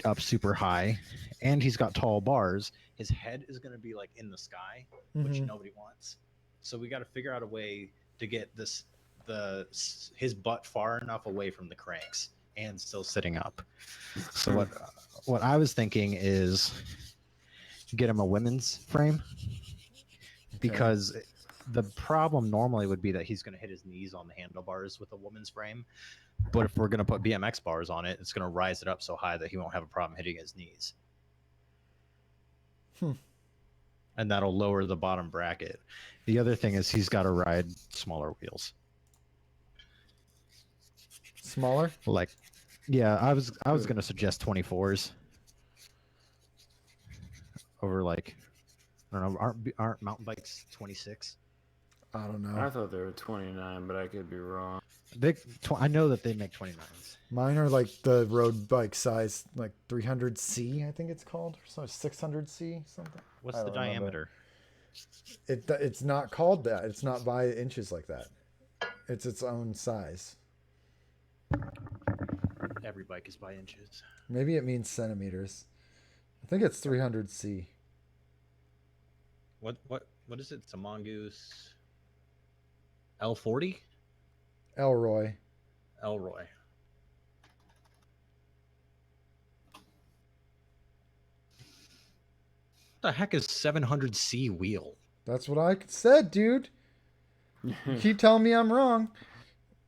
up super high, and he's got tall bars, his head is going to be like in the sky, which nobody wants. So we got to figure out a way to get his butt far enough away from the cranks and still sitting up. So what I was thinking is get him a women's frame, because the problem normally would be that he's going to hit his knees on the handlebars with a woman's frame. But if we're going to put BMX bars on it, it's going to rise it up so high that he won't have a problem hitting his knees. And that'll lower the bottom bracket. The other thing is he's got to ride smaller wheels. Smaller? Like, yeah, I was going to suggest 24s over, like, I don't know, aren't mountain bikes 26? I don't know. I thought they were 29, but I could be wrong. I know that they make 29s. Mine are like the road bike size, like 300C, I think it's called, or so 600C something. What's the diameter? It's not called that. It's not by inches like that. It's its own size. Every bike is by inches. Maybe it means centimeters. I think it's 300C. What is it? It's a Mongoose L40? Elroy. Elroy. What the heck is 700C wheel? That's what I said, dude. You keep telling me I'm wrong.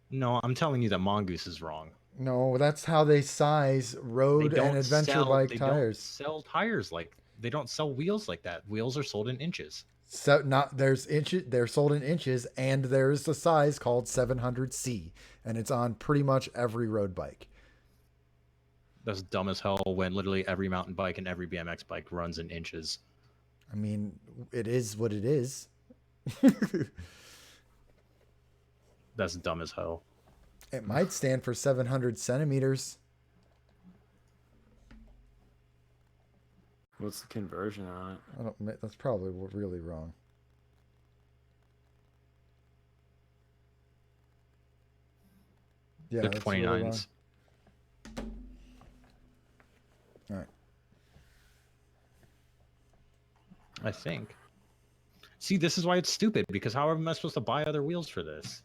No, I'm telling you that Mongoose is wrong. No, that's how they size road and adventure bike tires. They don't sell tires they don't sell wheels like that. Wheels are sold in inches. So they're sold in inches, and there's a size called 700C, and it's on pretty much every road bike. That's dumb as hell when literally every mountain bike and every BMX bike runs in inches. I mean, it is what it is. That's dumb as hell. It might stand for 700 centimeters. What's the conversion on it? That's probably really wrong. Yeah, the 29s. Really wrong. All right. I think. See, this is why it's stupid, because how am I supposed to buy other wheels for this?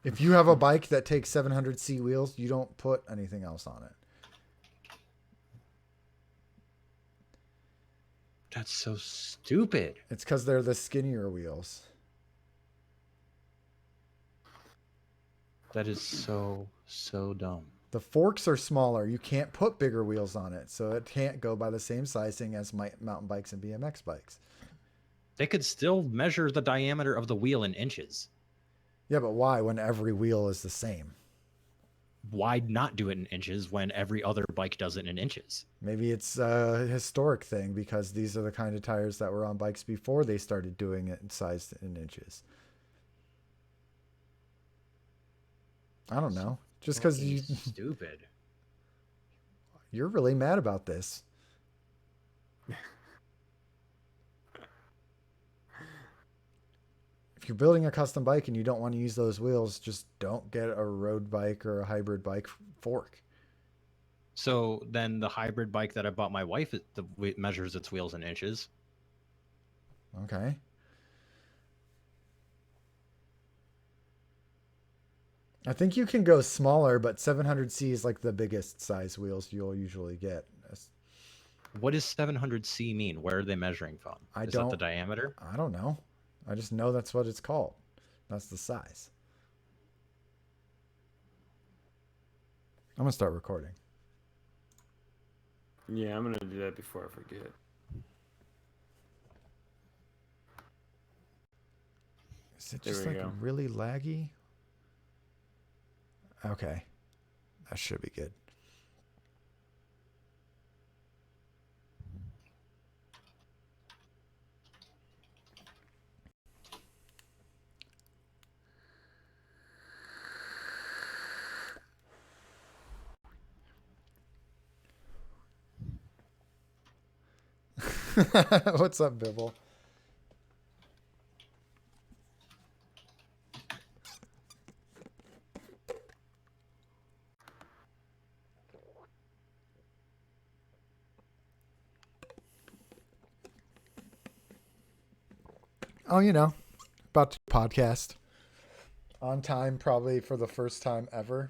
If you have a bike that takes 700C wheels, you don't put anything else on it. That's so stupid. It's because they're the skinnier wheels. That is so dumb. The forks are smaller. You can't put bigger wheels on it, so it can't go by the same sizing as mountain bikes and BMX bikes. They could still measure the diameter of the wheel in inches. Yeah, but why when every wheel is the same? Why not do it in inches when every other bike does it in inches? Maybe it's a historic thing because these are the kind of tires that were on bikes before they started doing it sized in inches. I don't know. Just because you... Stupid. You're really mad about this. If you're building a custom bike and you don't want to use those wheels, just don't get a road bike or a hybrid bike fork. So then the hybrid bike that I bought my wife, it measures its wheels in inches. Okay. I think you can go smaller, but 700C is like the biggest size wheels you'll usually get. What does 700C mean? Where are they measuring from? Is that the diameter? I don't know. I just know that's what it's called. That's the size. I'm going to start recording. Yeah, I'm going to do that before I forget. Is it just like really laggy? Okay. That should be good. What's up, Bibble? Oh, about to podcast on time, probably for the first time ever.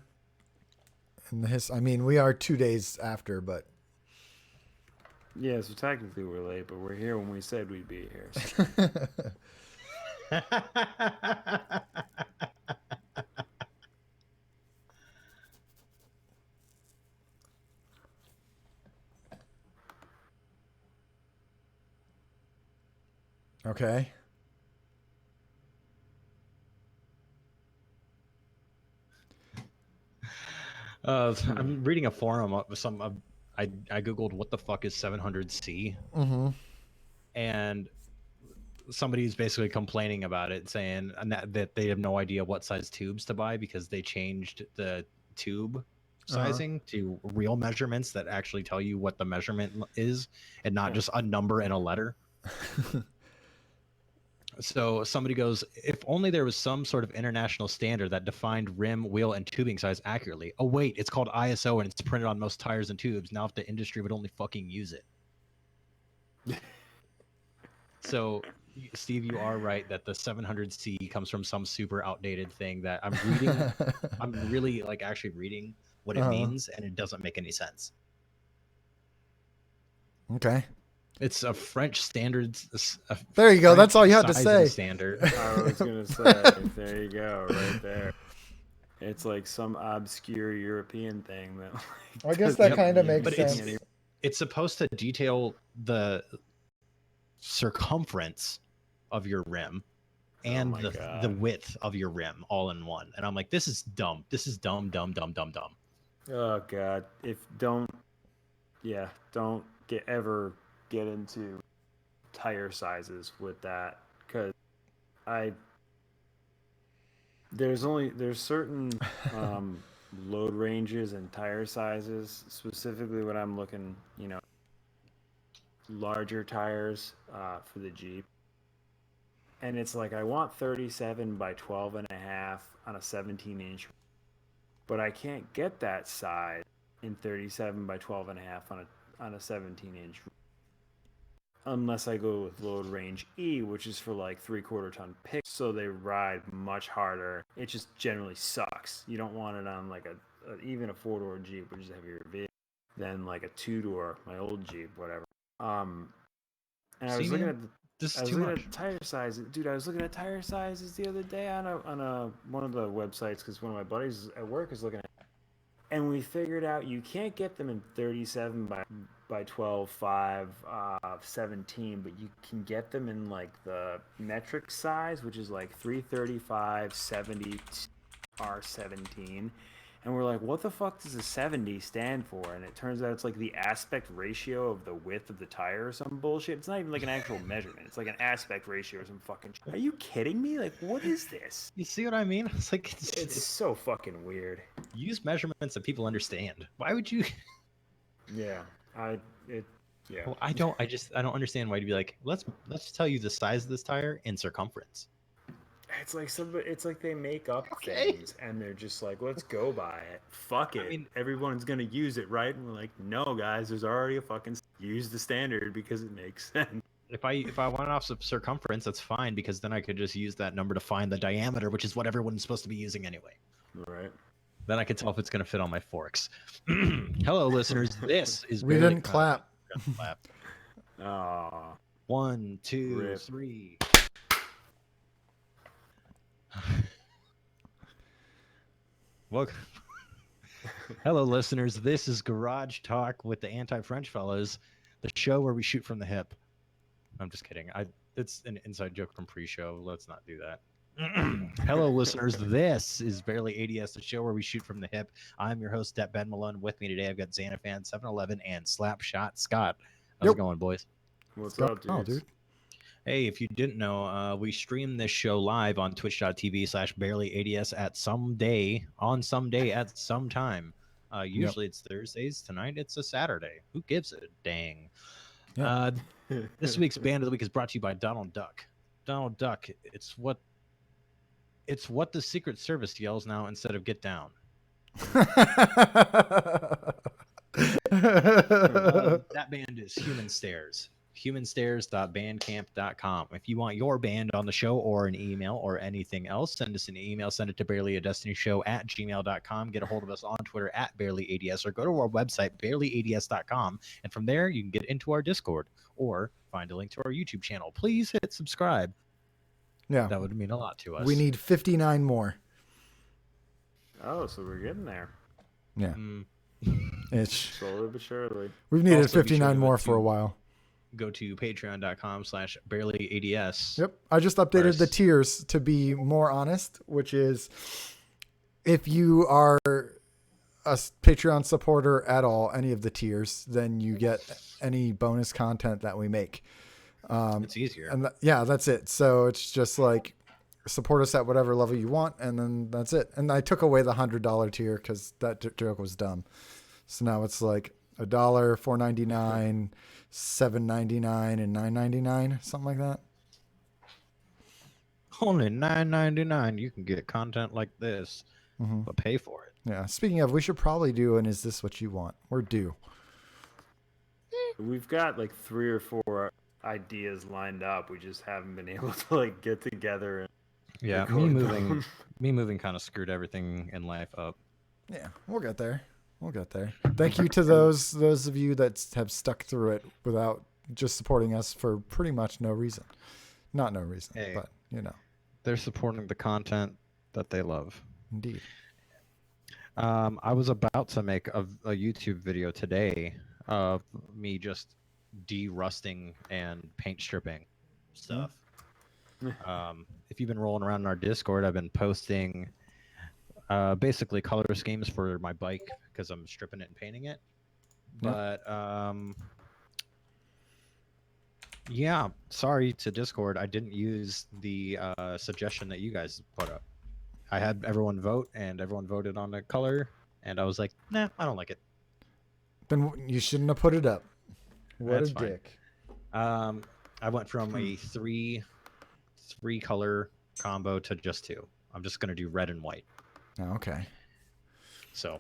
We are 2 days after, but Yeah, so technically we're late, but we're here when we said we'd be here. So. Okay. I'm reading a forum with some. I googled what the fuck is 700C, and somebody's basically complaining about it, saying that they have no idea what size tubes to buy because they changed the tube sizing to real measurements that actually tell you what the measurement is and not just a number and a letter. So somebody goes, if only there was some sort of international standard that defined rim, wheel, and tubing size accurately. Oh, wait, it's called ISO and it's printed on most tires and tubes. Now if the industry would only fucking use it. So, Steve, you are right that the 700C comes from some super outdated thing that I'm reading. I'm really actually reading what it means, and it doesn't make any sense. Okay. It's a French standard. There you go. That's all you had to say. Standard. I was gonna say, there you go, right there. It's like some obscure European thing that. I guess that kind of makes sense. It's supposed to detail the circumference of your rim and the width of your rim all in one. And I'm like, this is dumb. This is dumb. Oh God! Don't ever get into tire sizes with that, because there's certain load ranges and tire sizes, specifically when I'm looking, larger tires for the Jeep, and it's like I want 37 by 12 and a half on a 17-inch, but I can't get that size in 37 by 12 and a half on a 17-inch unless I go with load range E, which is for like 3/4 ton picks, so they ride much harder. It just generally sucks. You don't want it on like even a 4-door Jeep, which is a heavier vehicle, than like a 2-door, my old Jeep, whatever. And I was looking at tire sizes, dude. I was looking at tire sizes the other day on one of the websites, because one of my buddies at work is looking at, and we figured out you can't get them in 37 by 12, 5, 17, but you can get them in like the metric size, which is like 335, 70, R17. And we're like, what the fuck does a 70 stand for? And it turns out it's like the aspect ratio of the width of the tire or some bullshit. It's not even like an actual measurement. It's like an aspect ratio or some fucking shit. Are you kidding me? Like, what is this? You see what I mean? It's like it's so fucking weird. Use measurements that people understand. Why would you? Yeah, Well, I don't understand why you'd be like, let's tell you the size of this tire in circumference. It's like they make up things and they're just like, let's go by it. Fuck it. I mean, everyone's gonna use it, right? And we're like, no, guys, there's already a fucking use the standard because it makes sense. If I went off circumference, that's fine, because then I could just use that number to find the diameter, which is what everyone's supposed to be using anyway. Right. Then I can tell if it's gonna fit on my forks. Hello, listeners. This is we didn't clap. Clap. Aww. 1, 2, 3. Welcome. Hello, listeners. This is Garage Talk with the Anti-French Fellas, the show where we shoot from the hip. I'm just kidding. It's an inside joke from pre-show. Let's not do that. Hello, listeners. This is BarelyADS, the show where we shoot from the hip. I'm your host, Ben Malone. With me today, I've got Xanafan 711 and Slapshot Scott. How's it going, boys? What's up, dude? Hey, if you didn't know, we stream this show live on twitch.tv/BarelyADS at some day at some time. Usually it's Thursdays. Tonight it's a Saturday. Who gives a dang? Yep. This week's Band of the Week is brought to you by Donald Duck. Donald Duck, it's what the Secret Service yells now instead of get down. That band is Human Stairs. humanstairs.bandcamp.com. If you want your band on the show or an email or anything else, send us an email. Send it to BarelyADestinyshow@gmail.com. Get a hold of us on Twitter @BarelyADS, or go to our website, BarelyADS.com. And from there, you can get into our Discord or find a link to our YouTube channel. Please hit subscribe. Yeah. That would mean a lot to us. We need 59 more. Oh, so we're getting there. Yeah. It's Slowly but surely. We've needed Also, be 59 sure more for a while. Go to patreon.com/BarelyADS. Yep. I just updated the tiers to be more honest, which is if you are a Patreon supporter at all, any of the tiers, then you get any bonus content that we make. It's easier. And yeah, that's it. So it's just like support us at whatever level you want, and then that's it. And I took away the $100 tier because that joke was dumb. So now it's like $1, $4.99, $7.99, and $9.99, something like that. Only $9.99. You can get content like this, but pay for it. Yeah. Speaking of, we should probably do an Is This What You Want? We're due. We've got like 3 or 4 ideas lined up. We just haven't been able to like get together and yeah, me moving kind of screwed everything in life up. Yeah, we'll get there. Thank you to those of you that have stuck through it without just supporting us for pretty much no reason. Not no reason, hey, but you know. They're supporting the content that they love. Indeed. I was about to make a YouTube video today of me just de-rusting and paint stripping stuff. If you've been rolling around in our Discord, I've been posting basically color schemes for my bike because I'm stripping it and painting it. But yeah, sorry to Discord, I didn't use the suggestion that you guys put up. I had everyone vote, and everyone voted on the color, and I was like, nah, I don't like it. Then you shouldn't have put it up. What That's a fine. dick. I went from a three color combo to just 2. I'm just gonna do red and white. Oh, okay. So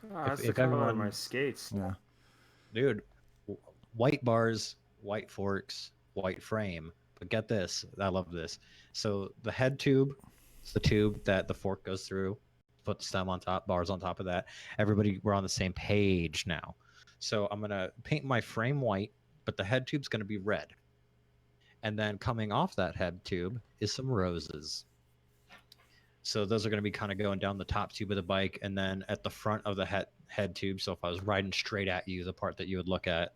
that's if the color everyone, of my skates. Yeah. dude, white bars, white forks, white frame. But get this, I love this. So the head tube, it's the tube that the fork goes through. Put the stem on top, bars on top of that. Everybody, we're on the same page now. So I'm gonna paint my frame white, but the head tube's gonna be red. And then coming off that head tube is some roses. So those are going to be kind of going down the top tube of the bike, and then at the front of the head tube. So if I was riding straight at you, the part that you would look at,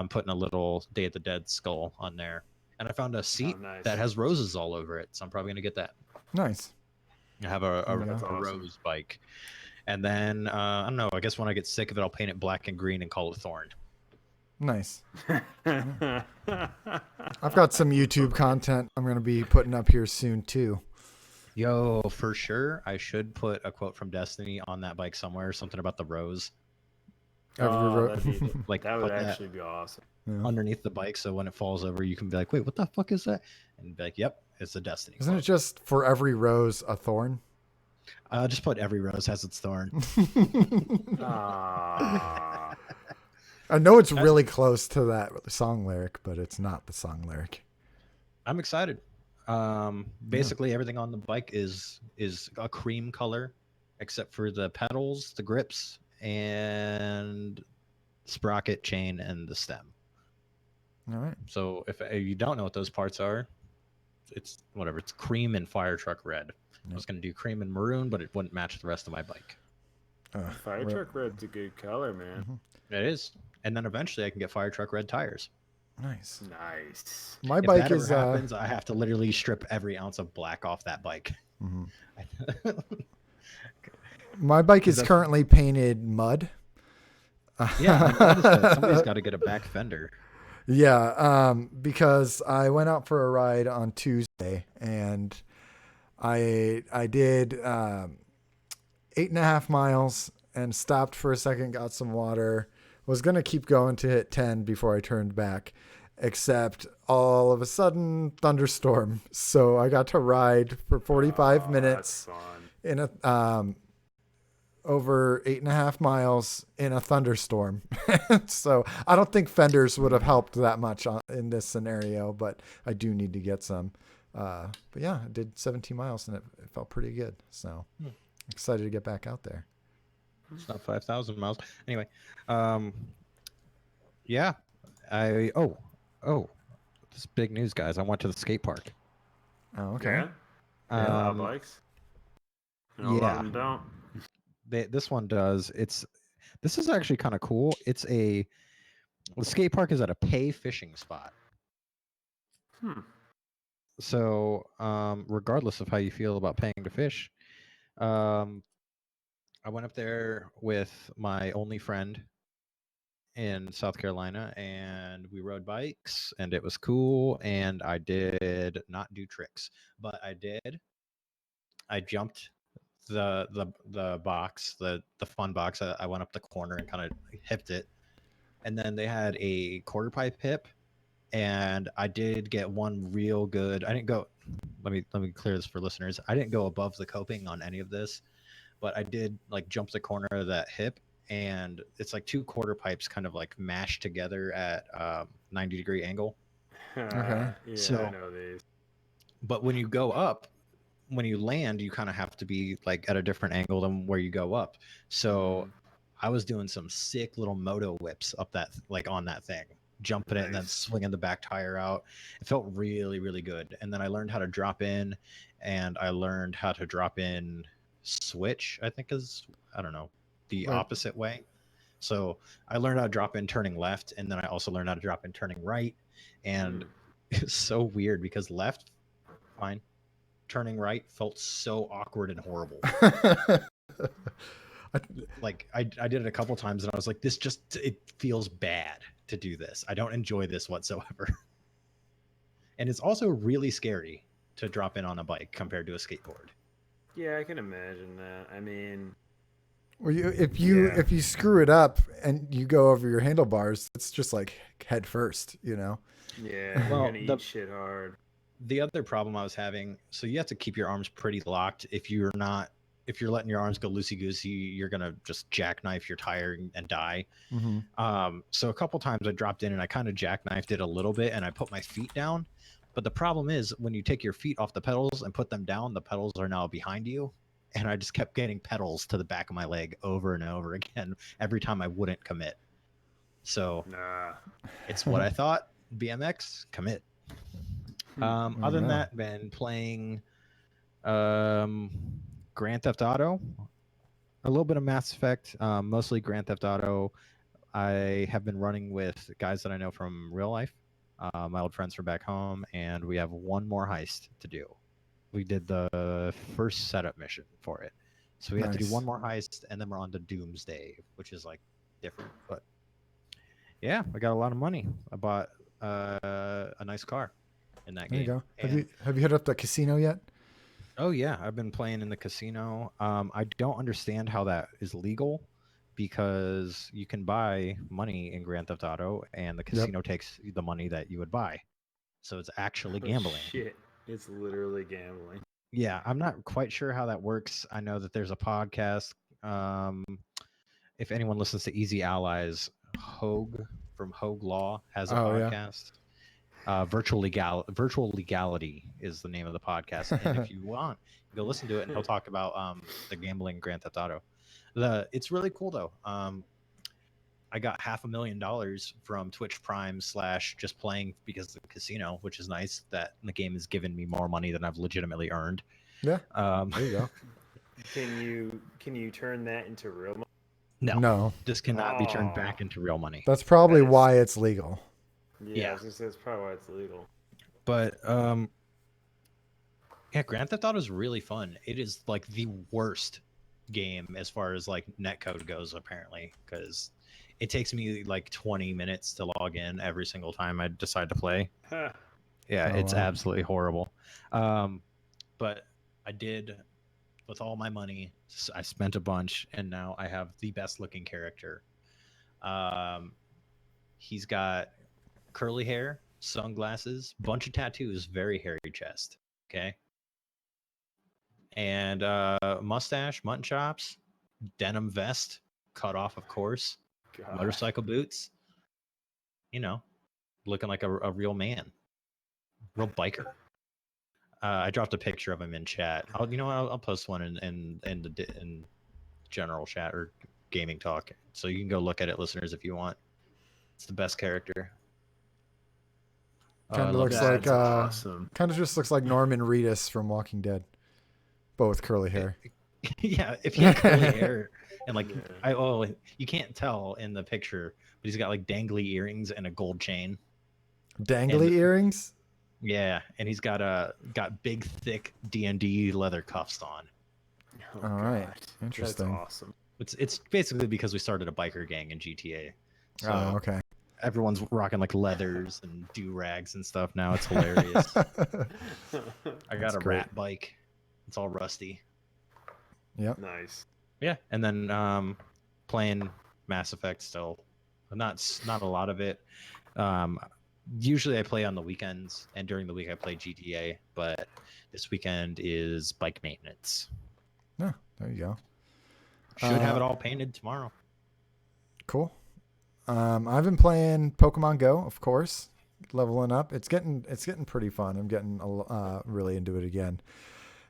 putting a little Day of the Dead skull on there. And I found a seat that has roses all over it, so I'm probably going to get that. Nice. I have a rose bike. And then, I don't know, I guess when I get sick of it, I'll paint it black and green and call it Thorn. Nice. I've got some YouTube content I'm going to be putting up here soon, too. Yo, for sure. I should put a quote from Destiny on that bike somewhere. Something about the rose. Like that would actually be awesome. Yeah. Underneath the bike, so when it falls over, you can be like, "Wait, what the fuck is that?" And be like, "Yep, it's a Destiny." Isn't it just for every rose a thorn? Just put every rose has its thorn. I know it's really close to that song lyric, but it's not the song lyric. I'm excited. Basically everything on the bike is a cream color, except for the pedals, the grips, and sprocket, chain, and the stem. All right. So if you don't know what those parts are, it's whatever. It's cream and fire truck red. Yep. I was going to do cream and maroon, but it wouldn't match the rest of my bike. Fire truck red's a good color, man. Mm-hmm. It is. And then eventually I can get fire truck red tires. Nice. My if bike that is ever happens, I have to literally strip every ounce of black off that bike. Mm-hmm. My bike is currently painted mud. Yeah, somebody's got to get a back fender. Yeah, because I went out for a ride on Tuesday and I did 8.5 miles and stopped for a second, got some water. Was going to keep going to hit 10 before I turned back, except all of a sudden thunderstorm. So I got to ride for 45 minutes in a over 8.5 miles in a thunderstorm. So I don't think fenders would have helped that much in this scenario, but I do need to get some. But yeah, I did 17 miles and it felt pretty good. So excited to get back out there. It's not 5,000 miles. Anyway, yeah, this is big news, guys. I went to the skate park. Oh, okay. Yeah. Allow bikes. And a lot of them don't. This one does. This is actually kind of cool. The skate park is at a pay fishing spot. So, regardless of how you feel about paying to fish, I went up there with my only friend in South Carolina, and we rode bikes, and it was cool. And I did not do tricks, but I jumped the box, the fun box. I went up the corner and kind of hipped it, and then they had a quarter pipe hip, and I did get one real good. I didn't go. Let me clear this for listeners. I didn't go above the coping on any of this, but I did like jump the corner of that hip, and it's like two quarter pipes kind of like mashed together at 90-degree angle. Okay. Yeah, So, I know these. but when you go up, when you land, you kind of have to be like at a different angle than where you go up. So I was doing some sick little moto whips up that, like on that thing, jumping it and then swinging the back tire out. It felt really, really good. And then I learned how to drop in, and I learned how to drop in switch, I think I don't know, the opposite way. So I learned how to drop in turning left, and then I also learned how to drop in turning right. And it's so weird because left, fine. Turning right felt so awkward and horrible. Like I did it a couple times and I was like, it feels bad to do this. I don't enjoy this whatsoever. And it's also really scary to drop in on a bike compared to a skateboard. Yeah, I can imagine that. I mean, well, if you screw it up and you go over your handlebars, it's just like head first, you know. Yeah, you're gonna eat shit hard. The other problem I was having, so you have to keep your arms pretty locked. If you're letting your arms go loosey goosey, you're gonna just jackknife your tire and die. So a couple times I dropped in and I kind of jackknifed it a little bit, and I put my feet down. But the problem is when you take your feet off the pedals and put them down, the pedals are now behind you. And I just kept getting pedals to the back of my leg over and over again every time I wouldn't commit. So it's what I thought. BMX, commit. Other than that, been playing Grand Theft Auto, a little bit of Mass Effect, mostly Grand Theft Auto. I have been running with guys that I know from real life, my old friends from back home, and we have one more heist to do. We did the first setup mission for it, so we have to do one more heist, and then we're on to Doomsday, which is like different. But yeah, I got a lot of money. I bought a nice car in that game. There you go. Have you hit up the casino yet? Oh yeah, I've been playing in the casino. I don't understand how that is legal, because you can buy money in Grand Theft Auto, and the casino takes the money that you would buy, so it's actually gambling. Shit, it's literally gambling. Yeah, I'm not quite sure how that works. I know that there's a podcast. If anyone listens to Easy Allies, Hogue from Hogue Law has a podcast. Virtual Legality is the name of the podcast, and if you want, go listen to it, and he'll talk about the gambling Grand Theft Auto. It's really cool though. I got $500,000 from Twitch Prime / just playing because of the casino, which is nice. That the game has given me more money than I've legitimately earned. Yeah. There you go. Can you turn that into real money? No. This cannot be turned back into real money. That's probably why it's legal. Yeah, I was gonna say that's probably why it's legal. But yeah, Grand Theft Auto is really fun. It is like the worst game as far as like netcode goes, apparently, because it takes me like 20 minutes to log in every single time I decide to play. Yeah, it's absolutely horrible. But I did, with all my money, I spent a bunch, and now I have the best looking character. He's got curly hair, sunglasses, bunch of tattoos, very hairy chest. Okay. And mustache, mutton chops, denim vest, cut off, of course, God. motorcycle boots. You know, looking like a real man, real biker. I dropped a picture of him in chat. I'll post one in general chat or gaming talk, so you can go look at it, listeners, if you want. It's the best character. Kind of looks like awesome. Kind of just looks like Norman Reedus from Walking Dead, but with curly hair. Yeah, if he had curly hair and like you can't tell in the picture, but he's got like dangly earrings and a gold chain. Dangly earrings. Yeah, and he's got big thick D&D leather cuffs on. Oh, all right, interesting. That's awesome. It's basically because we started a biker gang in GTA. So okay. Everyone's rocking like leathers and do-rags and stuff now. It's hilarious. I got a rat bike. It's all rusty. Yep. Nice. Yeah, and then playing Mass Effect still. Not a lot of it. Usually I play on the weekends, and during the week I play GTA, but this weekend is bike maintenance. Yeah, there you go. Should have it all painted tomorrow. Cool. I've been playing Pokemon Go, of course, leveling up. It's getting pretty fun. I'm getting really into it again.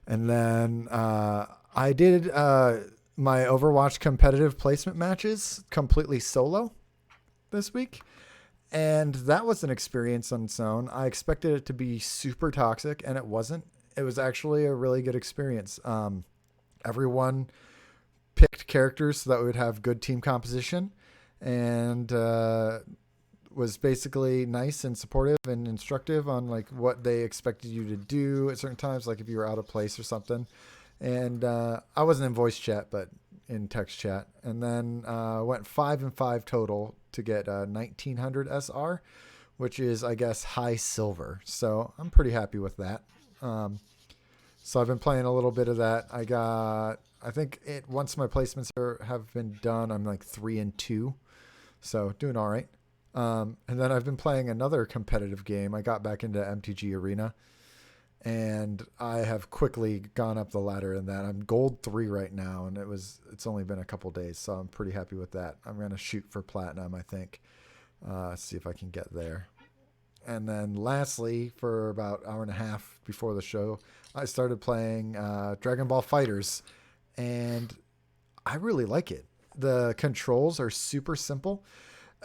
And then I did my Overwatch competitive placement matches completely solo this week. And that was an experience on its own. I expected it to be super toxic, and it wasn't. It was actually a really good experience. Everyone picked characters so that we would have good team composition, and was basically nice and supportive and instructive on like what they expected you to do at certain times, like if you were out of place or something. And I wasn't in voice chat, but in text chat. And then went 5-5 total to get 1900 SR, which is, I guess, high silver. So I'm pretty happy with that. So I've been playing a little bit of that. I think once my placements have been done, I'm like 3-2. So doing all right. And then I've been playing another competitive game. I got back into MTG Arena, and I have quickly gone up the ladder in that. I'm gold 3 right now, and it's only been a couple days, so I'm pretty happy with that. I'm going to shoot for platinum, I think. See if I can get there. And then lastly, for about an hour and a half before the show, I started playing Dragon Ball FighterZ, and I really like it. The controls are super simple.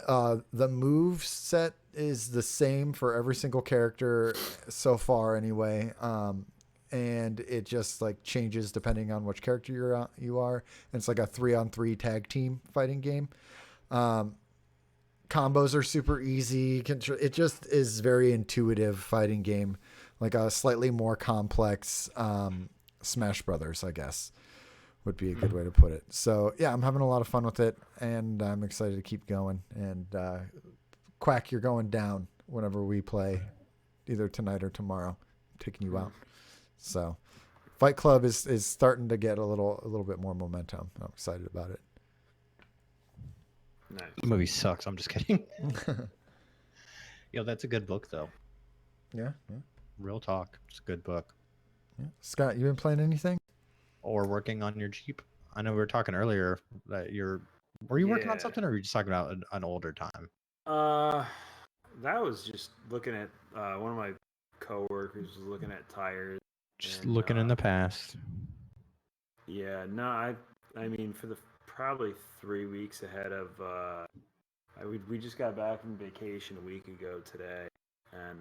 The move set is the same for every single character so far anyway. And it just like changes depending on which character you are. And it's like a 3-on-3 tag team fighting game. Combos are super easy. It just is very intuitive fighting game, like a slightly more complex Smash Brothers, I guess, would be a good way to put it. So yeah, I'm having a lot of fun with it, and I'm excited to keep going. And Quack, you're going down whenever we play, either tonight or tomorrow. I'm taking you out. So Fight Club is starting to get a little bit more momentum. I'm excited about it. Nice. The movie sucks. I'm just kidding. Yo, that's a good book though. Yeah. Real talk. It's a good book. Yeah. Scott, you been playing anything? Or working on your Jeep? I know we were talking earlier that were you working on something, or were you just talking about an older time? That was just looking at one of my coworkers was looking at tires. Just looking in the past. Yeah, no, I mean for the probably 3 weeks ahead of we just got back from vacation a week ago today, and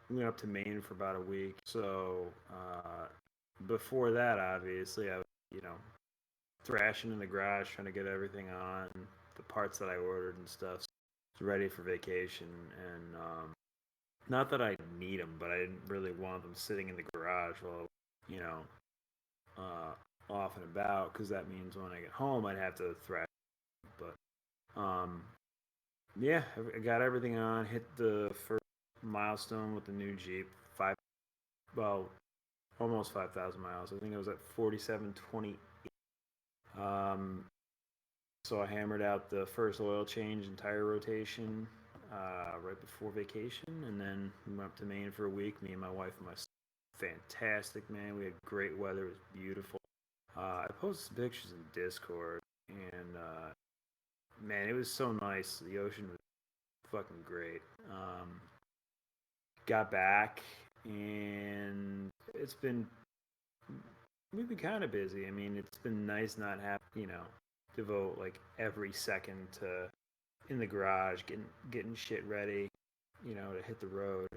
we went up to Maine for about a week. So before that, obviously, I was thrashing in the garage trying to get everything on the parts that I ordered and stuff, ready for vacation. And not that I need them, but I didn't really want them sitting in the garage while off and about, because that means when I get home I'd have to thrash. But yeah, I got everything on, hit the first milestone with the new Jeep, almost 5,000 miles. I think it was at 4728. So I hammered out the first oil change and tire rotation right before vacation, and then we went up to Maine for a week. Me and my wife and my son. Fantastic, man. We had great weather. It was beautiful. I posted some pictures in Discord, and man, it was so nice. The ocean was fucking great. Got back, and we've been kind of busy. I mean, it's been nice not have devote like every second to in the garage getting shit ready, to hit the road.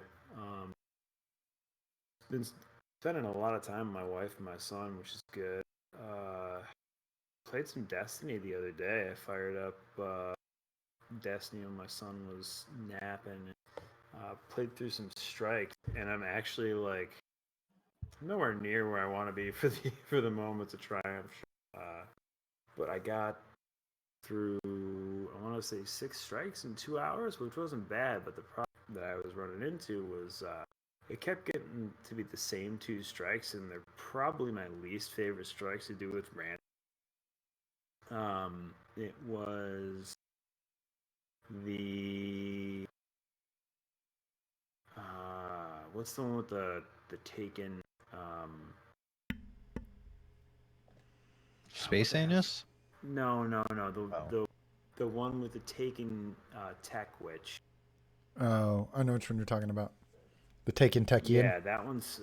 Been spending a lot of time with my wife and my son, which is good. Played some Destiny the other day. I fired up Destiny when my son was napping. Played through some strikes, and I'm actually like nowhere near where I want to be for the moments of triumph. But I got through, I want to say 6 strikes in 2 hours, which wasn't bad. But the problem that I was running into was it kept getting to be the same 2 strikes, and they're probably my least favorite strikes to do with random. It was the what's the one with the Taken Space Anus? No. The one with the Taken Tech Witch. Oh, I know which one you're talking about. The Taken Tech Yin. Yeah, that one's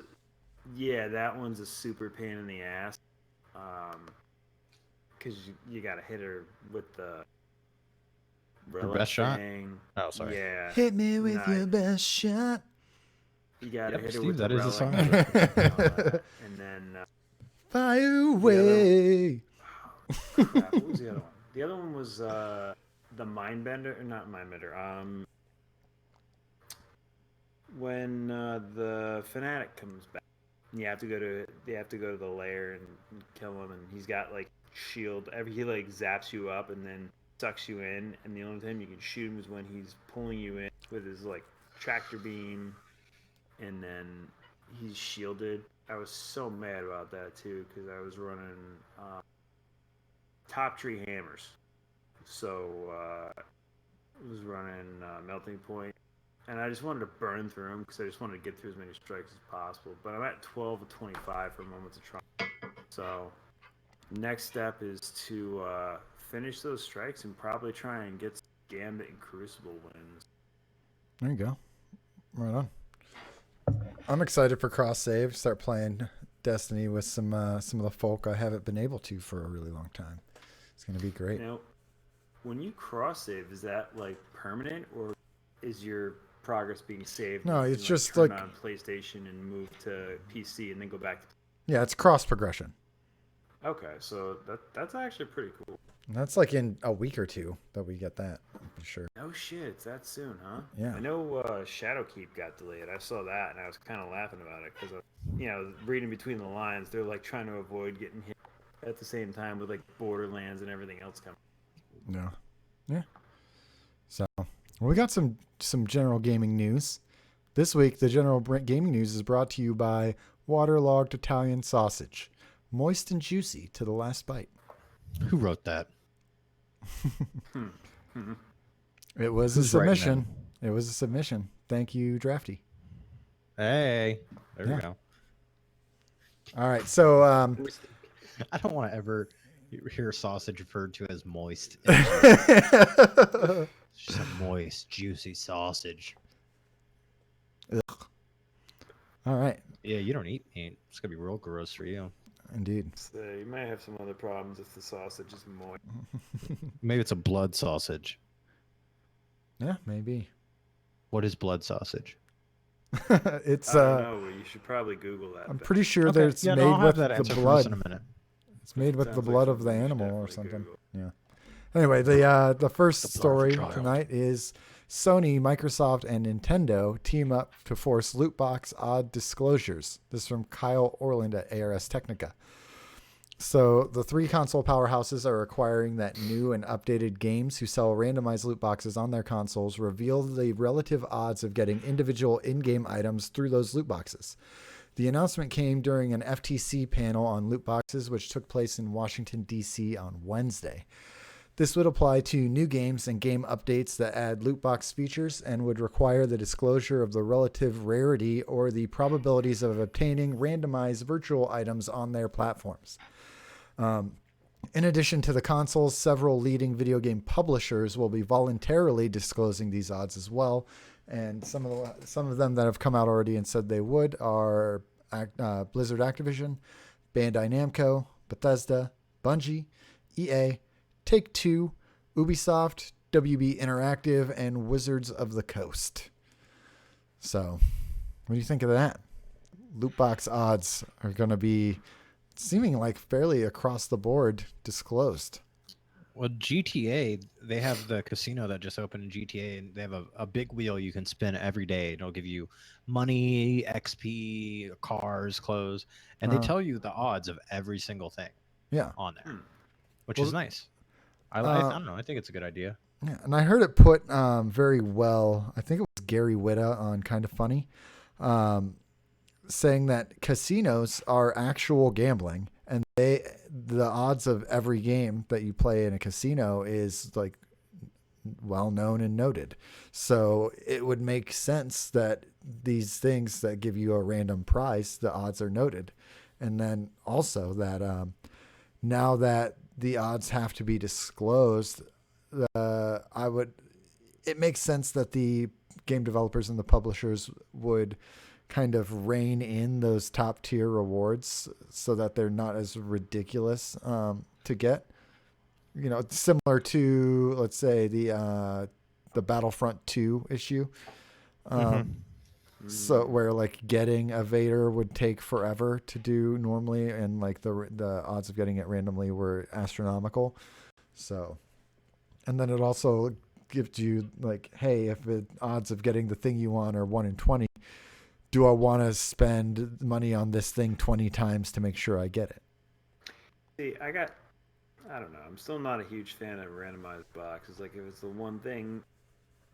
a super pain in the ass. Because you gotta hit her with the best shot. Oh, sorry. Yeah. Hit me with your best shot. You gotta hit her Steve, with that the is a song. and then fire away. Crap, what was the other one? The other one was the Mindbender, not Mindbender. When the Fanatic comes back, you have to go to the lair and kill him, and he's got like shield. He like zaps you up and then sucks you in, and the only time you can shoot him is when he's pulling you in with his like tractor beam, and then he's shielded. I was so mad about that too because I was running top tree hammers, so I was running melting point, and I just wanted to burn through them because I just wanted to get through as many strikes as possible. But I'm at 12 of 25 for moments of triumph. So next step is to finish those strikes and probably try and get some Gambit and Crucible wins. There you go. Right on. I'm excited for cross save. Start playing Destiny with some of the folk I haven't been able to for a really long time. It's gonna be great. Now, when you cross save, is that like permanent, or is your progress being saved? No, it's just turn like on PlayStation and move to PC and then go back to. Yeah, it's cross progression. Okay, so that's actually pretty cool. And that's like in a week or two that we get that, I'm pretty sure. No shit, it's that soon, huh? Yeah. I know Shadowkeep got delayed. I saw that, and I was kind of laughing about it because, reading between the lines, they're like trying to avoid getting hit at the same time with like Borderlands and everything else coming. No. Yeah. So, we got some general gaming news. This week, the general gaming news is brought to you by Waterlogged Italian Sausage. Moist and juicy to the last bite. Who wrote that? It was a submission. It was a submission. Thank you, Drafty. Hey, there we go. All right, so I don't want to ever hear sausage referred to as moist. Just a moist, juicy sausage. Ugh. All right. Yeah, you don't eat meat. It's gonna be real gross for you. Indeed. So you might have some other problems if the sausage is moist. Maybe it's a blood sausage. Yeah, maybe. What is blood sausage? It's I don't know. You should probably Google that. I'm pretty sure that it's made with the blood. In a minute. It's made with the blood of the animal or something. Google. Yeah. Anyway, the first story tonight is Sony, Microsoft, and Nintendo team up to force loot box odd disclosures. This is from Kyle Orland at ARS Technica. So the 3 console powerhouses are requiring that new and updated games who sell randomized loot boxes on their consoles reveal the relative odds of getting individual in-game items through those loot boxes. The announcement came during an FTC panel on loot boxes, which took place in Washington, D.C. on Wednesday. This would apply to new games and game updates that add loot box features and would require the disclosure of the relative rarity or the probabilities of obtaining randomized virtual items on their platforms. In addition to the consoles, several leading video game publishers will be voluntarily disclosing these odds as well. And some of them that have come out already and said they would are Blizzard Activision, Bandai Namco, Bethesda, Bungie, EA, Take-Two, Ubisoft, WB Interactive, and Wizards of the Coast. So, what do you think of that? Loot box odds are going to be seeming like fairly across the board disclosed. Well, GTA, they have the casino that just opened in GTA, and they have a big wheel you can spin every day. It'll give you money, XP, cars, clothes, and they tell you the odds of every single thing on there, which is nice. I don't know. I think it's a good idea. Yeah, and I heard it put very well. I think it was Gary Whitta on Kind of Funny, saying that casinos are actual gambling, and the odds of every game that you play in a casino is like well known and noted. So it would make sense that these things that give you a random prize, the odds are noted. And then also that now that the odds have to be disclosed, it makes sense that the game developers and the publishers would kind of rein in those top tier rewards so that they're not as ridiculous to get. You know, similar to, let's say, the Battlefront 2 issue. So where like getting a Vader would take forever to do normally, and like the odds of getting it randomly were astronomical. So, and then it also gives you like, hey, if the odds of getting the thing you want are 1 in 20, do I want to spend money on this thing 20 times to make sure I get it? See, I don't know. I'm still not a huge fan of randomized boxes. Like, if it's the one thing,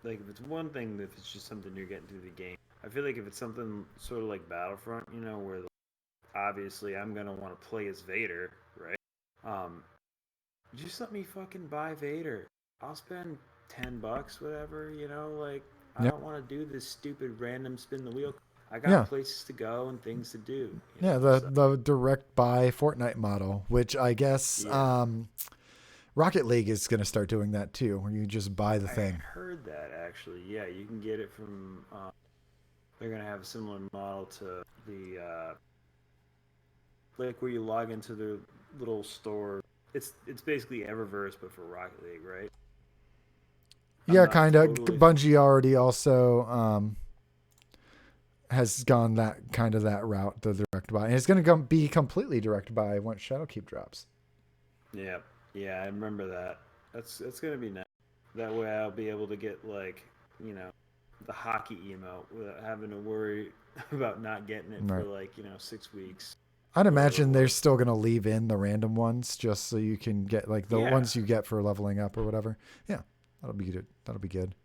if it's just something you're getting through the game. I feel like if it's something sort of like Battlefront, you know, where obviously I'm going to want to play as Vader, right? Just let me fucking buy Vader. I'll spend $10, whatever, you know, like, I don't want to do this stupid random spin the wheel. I got places to go and things to do. The direct buy Fortnite model, which I guess Rocket League is going to start doing that too, where you just buy the thing. I heard that actually. Yeah, you can get it from. They're going to have a similar model to the like where you log into their little store. It's basically Eververse, but for Rocket League, right? Yeah, kind of. Bungie already also has gone that route, the direct buy, and it's going to be completely direct buy once Shadowkeep drops. Yeah, I remember that. That's going to be nice. That way, I'll be able to get like, you know, the hockey emote without having to worry about not getting it for like, you know, 6 weeks. I'd imagine they're still going to leave in the random ones just so you can get like the ones you get for leveling up or whatever. Yeah, that'll be good.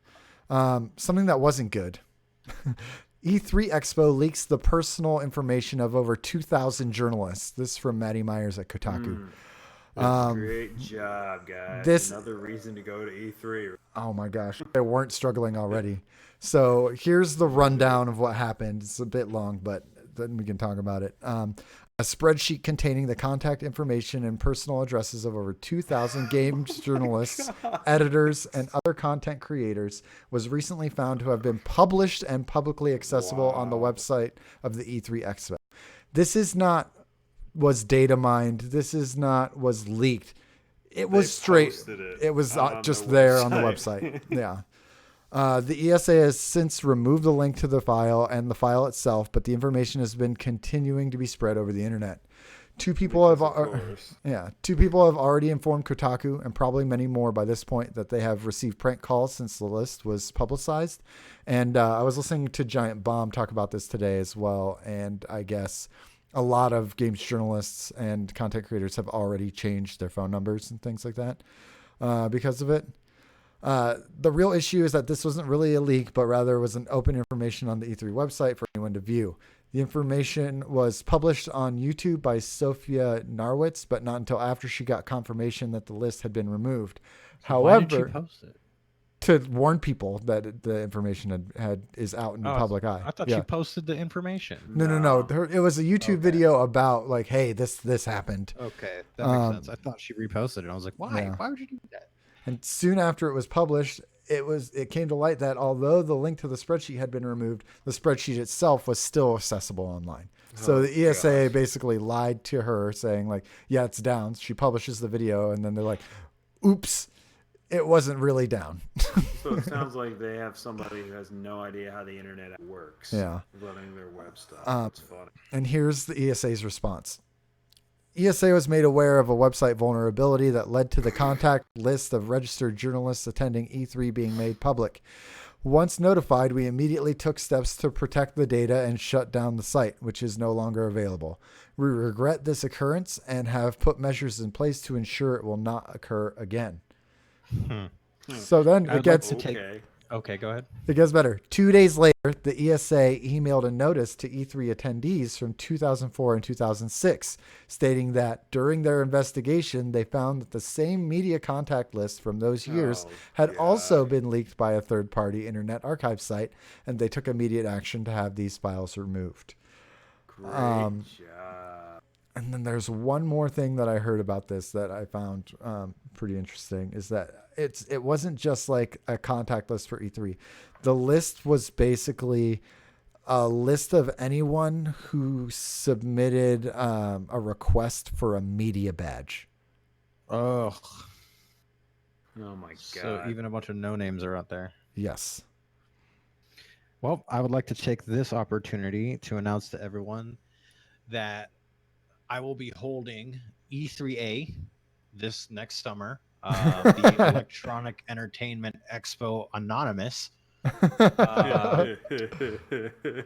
Something that wasn't good. E3 Expo leaks the personal information of over 2,000 journalists. This is from Maddie Myers at Kotaku. Great job, guys. Another reason to go to E3. Oh my gosh. They weren't struggling already. So here's the rundown of what happened. It's a bit long, but then we can talk about it. A spreadsheet containing the contact information and personal addresses of over 2,000 games journalists, editors, and other content creators was recently found to have been published and publicly accessible on the website of the E3 Expo. This is not was data mined. This is not was leaked. It was straight. It was just there on the website. Yeah. The ESA has since removed the link to the file and the file itself, but the information has been continuing to be spread over the internet. Two people have already informed Kotaku, and probably many more by this point, that they have received prank calls since the list was publicized. And I was listening to Giant Bomb talk about this today as well, and I guess a lot of games journalists and content creators have already changed their phone numbers and things like that because of it. The real issue is that this wasn't really a leak, but rather was an open information on the E3 website for anyone to view. The information was published on YouTube by Sophia Narwitz, but not until after she got confirmation that the list had been removed. Why did she post it? to warn people that the information is out in the public eye. I thought she posted the information. No. It was a YouTube video about like, hey, this happened. Okay, that makes sense. I thought she reposted it. I was like, why? Yeah. Why would you do that? And soon after it was published, it came to light that although the link to the spreadsheet had been removed, the spreadsheet itself was still accessible online. So the ESA basically lied to her, saying like, yeah, it's down. She publishes the video, and then they're like, oops, it wasn't really down. So it sounds like they have somebody who has no idea how the internet works. Yeah. Running their web stuff. That's funny. And here's the ESA's response. ESA was made aware of a website vulnerability that led to the contact list of registered journalists attending E3 being made public. Once notified, we immediately took steps to protect the data and shut down the site, which is no longer available. We regret this occurrence and have put measures in place to ensure it will not occur again. So then it gets Okay, go ahead. It gets better. 2 days later, the ESA emailed a notice to E3 attendees from 2004 and 2006, stating that during their investigation, they found that the same media contact list from those years had also been leaked by a third-party Internet Archive site, and they took immediate action to have these files removed. Great job. And then there's one more thing that I heard about this that I found pretty interesting, is that it wasn't just like a contact list for E3. The list was basically a list of anyone who submitted a request for a media badge. Oh my God. So even a bunch of no names are out there. Yes. Well, I would like to take this opportunity to announce to everyone that I will be holding E3A this next summer, the Electronic Entertainment Expo Anonymous.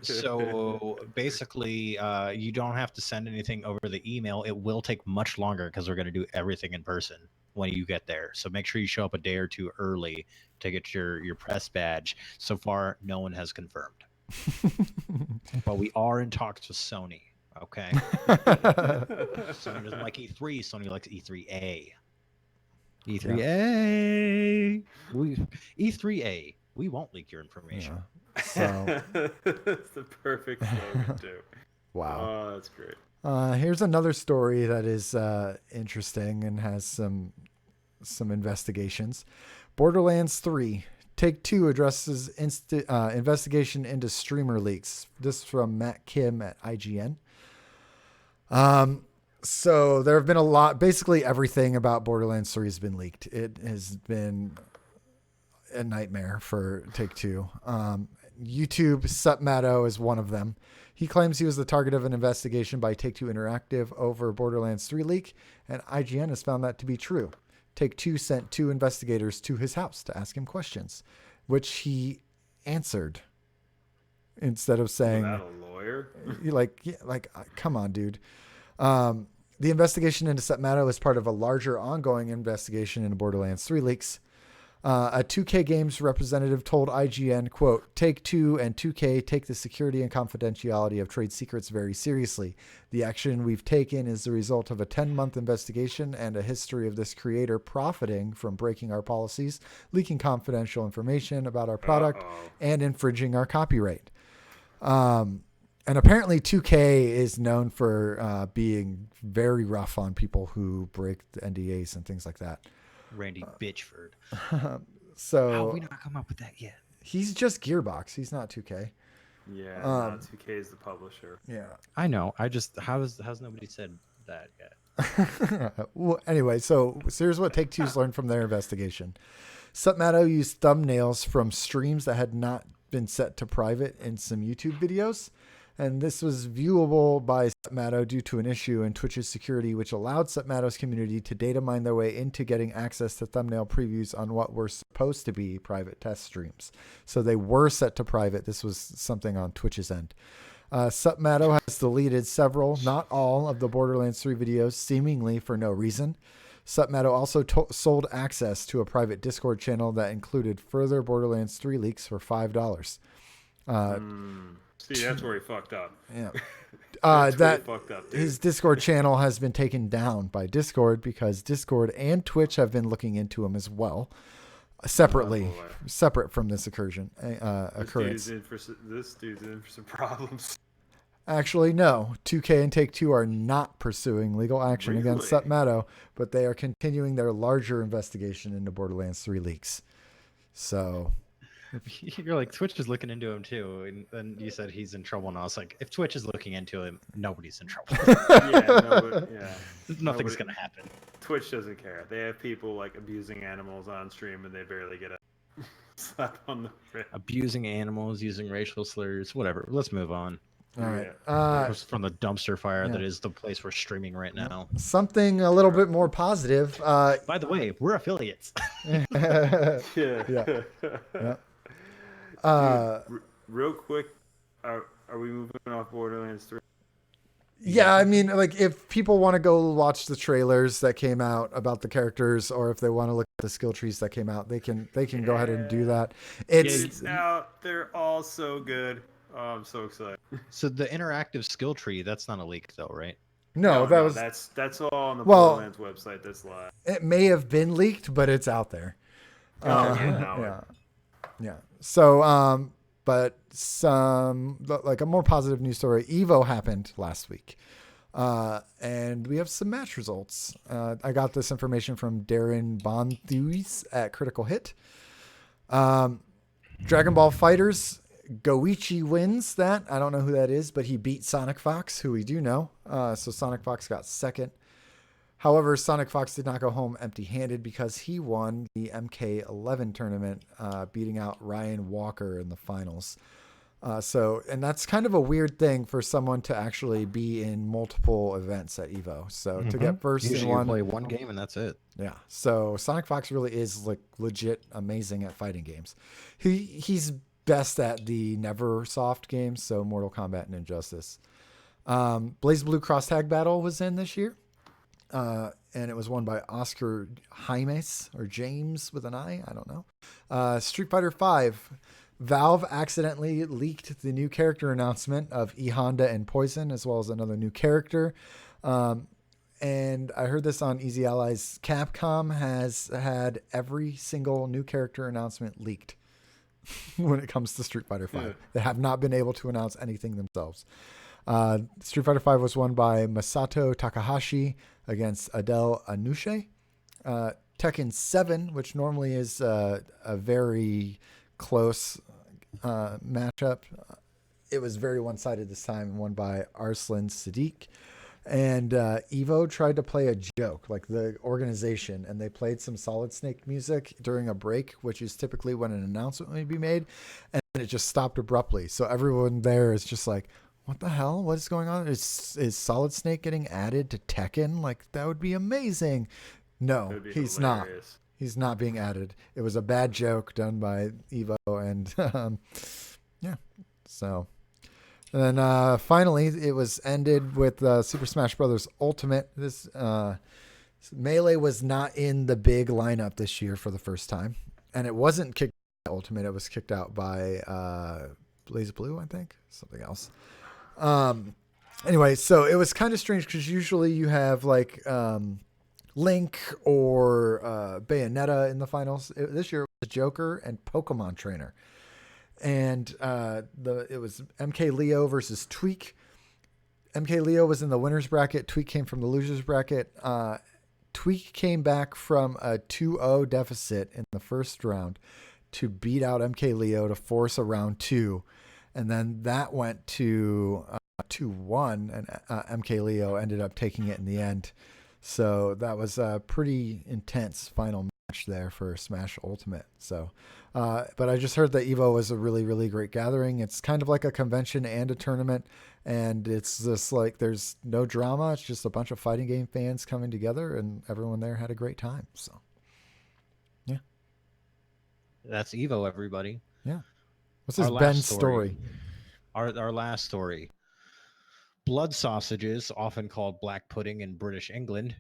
So basically, you don't have to send anything over the email. It will take much longer because we're going to do everything in person when you get there. So make sure you show up a day or two early to get your press badge. So far, no one has confirmed. But we are in talks with Sony. Okay. Sony doesn't like E3. Sony likes E3A. E3A. E3A. We won't leak your information. Yeah. So that's the perfect slogan too. Wow. Oh, that's great. Here's another story that is interesting and has some investigations. Borderlands 3. Take-Two addresses investigation into streamer leaks. This is from Matt Kim at IGN. So there have been a lot, basically everything about Borderlands 3 has been leaked. It has been a nightmare for Take-Two. YouTube Supmato is one of them. He claims he was the target of an investigation by Take-Two Interactive over Borderlands 3 leak, and IGN has found that to be true. Take-Two sent 2 investigators to his house to ask him questions, which he answered instead of saying, "Is that a lawyer?" Come on, dude. The investigation into Supmato is part of a larger ongoing investigation into Borderlands 3 leaks. A 2K Games representative told IGN, quote, Take-Two and 2K take the security and confidentiality of trade secrets very seriously. The action we've taken is the result of a 10-month investigation and a history of this creator profiting from breaking our policies, leaking confidential information about our product, and infringing our copyright. And apparently 2K is known for being very rough on people who break the NDAs and things like that. Randy Bitchford. So how have we not come up with that yet? He's just Gearbox. He's not 2K. Yeah, 2K is the publisher. Yeah, I know. I just how's nobody said that yet? Well, anyway, so here's what Take-Two's learned from their investigation. Supmato used thumbnails from streams that had not been set to private in some YouTube videos. And this was viewable by Supmato due to an issue in Twitch's security, which allowed Supmato's community to data mine their way into getting access to thumbnail previews on what were supposed to be private test streams. So they were set to private. This was something on Twitch's end. Supmato has deleted several, not all, of the Borderlands 3 videos, seemingly for no reason. Supmato also sold access to a private Discord channel that included further Borderlands 3 leaks for $5. See, that's where he fucked up. Yeah. That fucked up, dude. His Discord channel has been taken down by Discord because Discord and Twitch have been looking into him as well. separately, boy. separate from this occurrence. This dude's in for some problems. Actually, no. 2K and Take-Two are not pursuing legal action against Really? Submeadow, but they are continuing their larger investigation into Borderlands 3 leaks. So, You're like, Twitch is looking into him too, and then you said he's in trouble, and I was like, if Twitch is looking into him, nobody's in trouble. Nothing's gonna happen. Twitch doesn't care. They have people like abusing animals on stream, and they barely get a slap on the wrist. Abusing animals, using racial slurs, whatever. Let's move on. all right. From the dumpster fire that is the place we're streaming right now. Something a little bit more positive. By the way, we're affiliates. Yeah. Dude, real quick, are we moving off Borderlands 3? Yeah, I mean, like if people want to go watch the trailers that came out about the characters, or if they want to look at the skill trees that came out, they can go ahead and do that. It's out. They're all so good. Oh, I'm so excited. So the interactive skill tree, that's not a leak though, right? No, that's all on the Borderlands website. That's live. It may have been leaked, but it's out there. Yeah. So, but some like a more positive news story. Evo happened last week, and we have some match results. I got this information from Darren Bontheus at Critical Hit. Dragon Ball Fighters. Goichi wins that. I don't know who that is, but he beat Sonic Fox, who we do know. So Sonic Fox got second. However, Sonic Fox did not go home empty-handed because he won the MK11 tournament, beating out Ryan Walker in the finals. And that's kind of a weird thing for someone to actually be in multiple events at Evo. So to get first Usually in one, you play one game and that's it. yeah. So Sonic Fox really is like legit amazing at fighting games. He's best at the Neversoft games, so Mortal Kombat and Injustice. BlazBlue Cross Tag Battle was in this year. And it was won by Oscar James or James with an I don't know. Street Fighter V. Valve accidentally leaked the new character announcement of E Honda and Poison, as well as another new character. And I heard this on Easy Allies. Capcom has had every single new character announcement leaked when it comes to Street Fighter V. Yeah. They have not been able to announce anything themselves. Street Fighter V was won by Masato Takahashi against Adele Anouche. Tekken 7, which normally is a very close matchup, it was very one-sided this time, won by Arslan Sadiq. And Evo tried to play a joke, like the organization, and they played some Solid Snake music during a break, which is typically when an announcement may be made, and it just stopped abruptly. So everyone there is just like, what the hell? What is going on? Is Solid Snake getting added to Tekken? Like, that would be amazing. No, he's not. He's not being added. It was a bad joke done by Evo, and yeah. So, and then finally, it was ended with Super Smash Bros. Ultimate. This Melee was not in the big lineup this year for the first time, and it wasn't kicked out by Ultimate. It was kicked out by BlazBlue, I think, something else. Anyway, so it was kind of strange because usually you have like Link or Bayonetta in the finals. This year it was Joker and Pokemon Trainer, and it was MK Leo versus Tweak. MK Leo was in the winners bracket. Tweak came from the losers bracket. Tweak came back from a 2-0 deficit in the first round to beat out MK Leo to force a round 2. And then that went to 2-1, and MK Leo ended up taking it in the end. So that was a pretty intense final match there for Smash Ultimate. So, but I just heard that Evo was a really, really great gathering. It's kind of like a convention and a tournament, and it's just like there's no drama. It's just a bunch of fighting game fans coming together, and everyone there had a great time. So, yeah. That's Evo, everybody. Yeah. What's this Ben's story? Our last story. Blood sausages, often called black pudding in British England,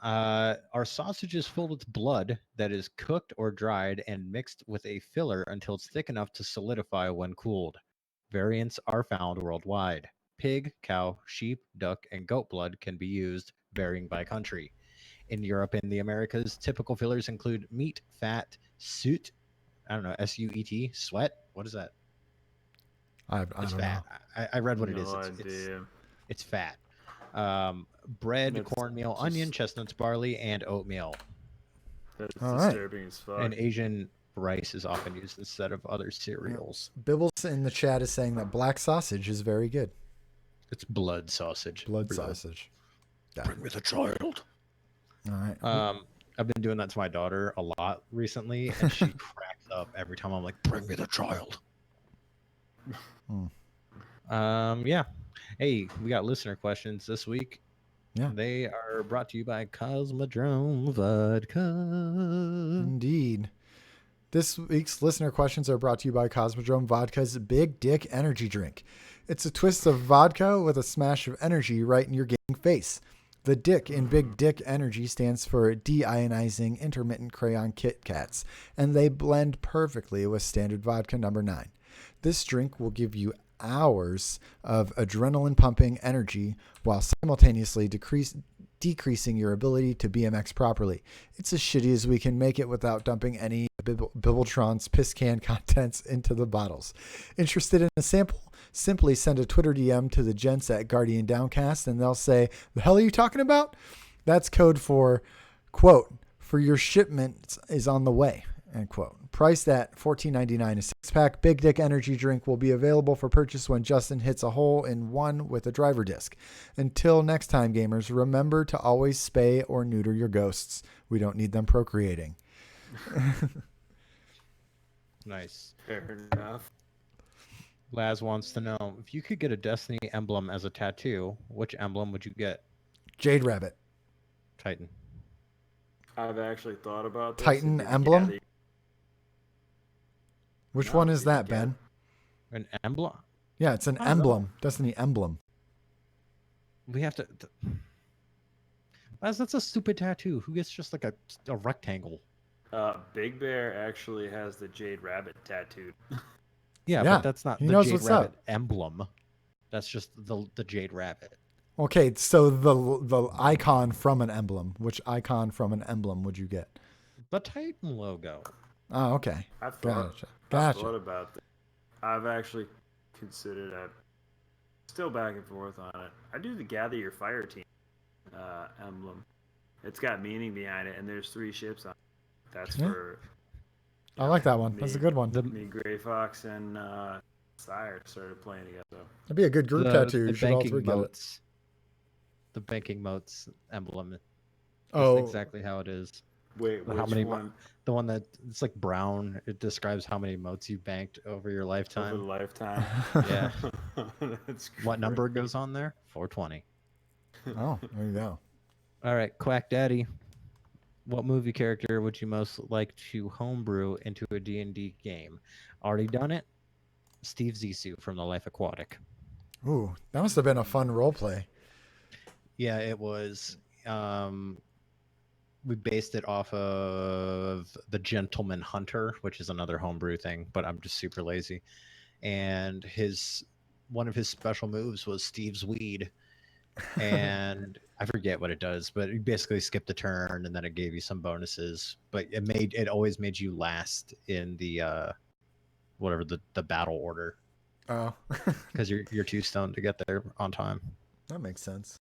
are sausages filled with blood that is cooked or dried and mixed with a filler until it's thick enough to solidify when cooled. Variants are found worldwide. Pig, cow, sheep, duck, and goat blood can be used, varying by country. in Europe and the Americas. Typical fillers include meat, fat, suet. I don't know, SUET, sweat. What is that? I It's don't fat. know. I read what it No is. idea. It's fat. Bread, That's cornmeal, just- onion, chestnuts, barley, and oatmeal. That's All right. disturbing as fuck. And Asian rice is often used instead of other cereals. Bibbles in the chat is saying that black sausage is very good. It's blood sausage. Blood sausage. Got Bring me the child. All right. I've been doing that to my daughter a lot recently, and she cracks up every time I'm like, "Bring me the child." Yeah. Hey, we got listener questions this week. Yeah. They are brought to you by Cosmodrome Vodka. Indeed. This week's listener questions are brought to you by Cosmodrome Vodka's Big Dick Energy Drink. It's a twist of vodka with a smash of energy right in your gaming face. The Dick in Big Dick Energy stands for deionizing intermittent crayon Kit Kats, and they blend perfectly with standard vodka number 9. This drink will give you hours of adrenaline pumping energy while simultaneously decreasing your ability to BMX properly. It's as shitty as we can make it without dumping any Bibbletron's piss can contents into the bottles. Interested in a sample? Simply send a Twitter DM to the gents at Guardian Downcast and they'll say, "The hell are you talking about?" That's code for, quote, "for your shipment is on the way," end quote. Priced at $14.99 a 6-pack, Big Dick Energy Drink will be available for purchase when Justin hits a hole in one with a driver disc. Until next time, gamers, remember to always spay or neuter your ghosts. We don't need them procreating. Nice. Fair enough. Laz wants to know, if you could get a Destiny emblem as a tattoo, which emblem would you get? Jade Rabbit. Titan. I've actually thought about this. Titan emblem? Which No, one is you that, get- Ben? An emblem? Yeah, it's an I don't know. emblem. Destiny emblem. We have to... Laz, that's a stupid tattoo. Who gets just like a rectangle? Big Bear actually has the Jade Rabbit tattooed. Yeah, Yeah, but that's not he the knows Jade what's Rabbit up. emblem. That's just the Jade Rabbit. Okay, so the icon from an emblem. Which icon from an emblem would you get? The Titan logo. Oh, okay. I've thought, Gotcha. I've Gotcha. thought about that. I've actually considered that. Still back and forth on it. I do the Gather Your Fire Team emblem. It's got meaning behind it, and there's 3 ships on it. That's Yeah. for... I like that one. That's a good one. Me, Gray Fox, and Sire started playing together. So. That'd be a good group tattoo. You should all banking three get it. moats. The banking moats emblem. That's Oh, exactly how it is. Wait, How which many one? The one that it's like brown. It describes how many moats you banked over your Over lifetime. the lifetime. Yeah. That's What number great. goes on there? 420. oh, there you go. All right, Quack Daddy. What movie character would you most like to homebrew into a D&D game? Already done it? Steve Zissou from The Life Aquatic. Ooh, that must have been a fun role play. Yeah, it was. We based it off of The Gentleman Hunter, which is another homebrew thing, but I'm just super lazy. And one of his special moves was Steve's Weed. And I forget what it does, but you basically skipped a turn and then it gave you some bonuses. But it always made you last in the whatever the battle order. Oh, Because you're too stoned to get there on time. that makes sense.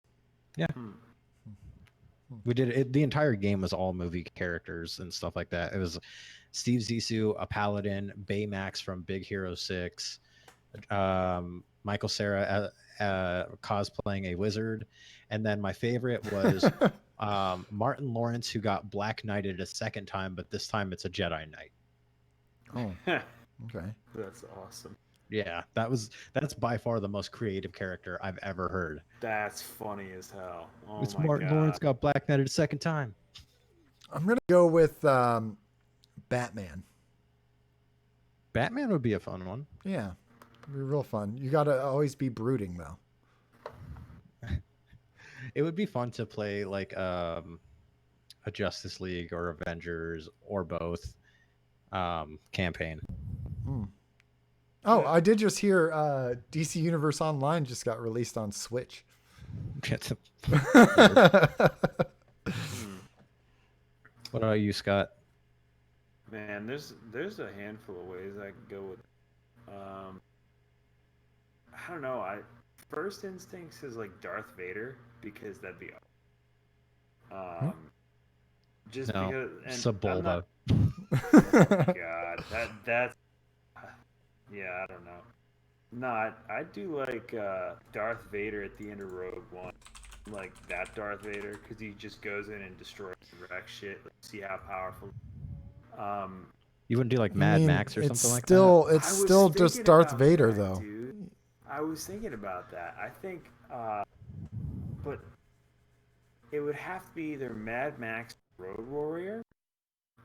We did it. The entire game was all movie characters and stuff like that. It was Steve Zissou, a paladin, Baymax from Big Hero 6, Michael Cera cosplaying a wizard, and then my favorite was Martin Lawrence, who got Black Knighted a second time, but this time it's a Jedi Knight. Oh, okay. That's awesome. Yeah, that's by far the most creative character I've ever heard. That's funny as hell. Oh It's my Martin God. Lawrence got Black Knighted a second time. I'm gonna go with Batman. Batman would be a fun one. Yeah, it'd be real fun. You gotta always be brooding though. It would be fun to play like a Justice League or Avengers or both campaign. Oh, I did just hear DC Universe Online just got released on Switch. What about you, Scott? Man, there's a handful of ways I could go with. Um, I don't know. I first instincts is like Darth Vader because that'd be just No, because, and I'm Sebulba. not. Oh God, that's yeah. I don't know. No, I do like Darth Vader at the end of Rogue One, like that Darth Vader, because he just goes in and destroys and wrecks shit. Like, see how powerful. Um, You wouldn't do like I Mad mean, Max or it's something like that? I was still just thinking Darth about Vader that, though. dude. I was thinking about that. I think, but it would have to be either Mad Max Road Warrior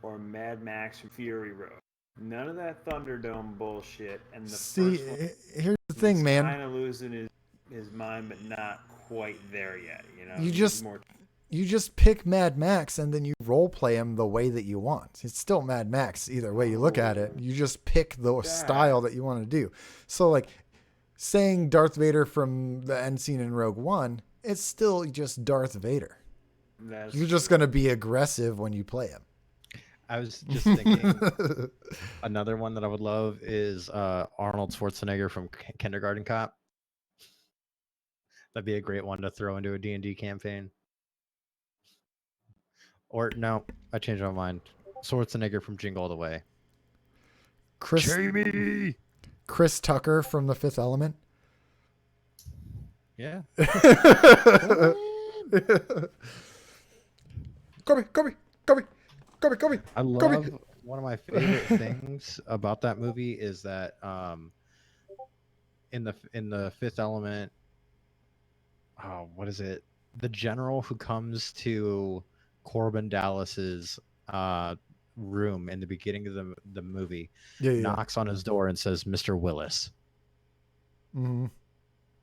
or Mad Max from Fury Road. None of that Thunderdome bullshit. And the See, first one, here's the thing, he's man. kind of losing his mind, but not quite there yet. You know, You he's just more. you just pick Mad Max and then you role play him the way that you want. It's still Mad Max either way you look at it. You just pick the style that you want to do. So like saying Darth Vader from the end scene in Rogue One, it's still just Darth Vader. You're just going to be aggressive when you play him. I was just thinking another one that I would love is Arnold Schwarzenegger from Kindergarten Cop. That'd be a great one to throw into a D&D campaign. Or no, I changed my mind. Schwarzenegger from Jingle All the Way. Jamie! Chris Tucker from The Fifth Element. Yeah. Kobe. I love one of my favorite things about that movie is that in the Fifth Element, oh, what is it? The general who comes to Corbin Dallas's room in the beginning of the movie knocks on his door and says, "Mr. Willis." Mm-hmm.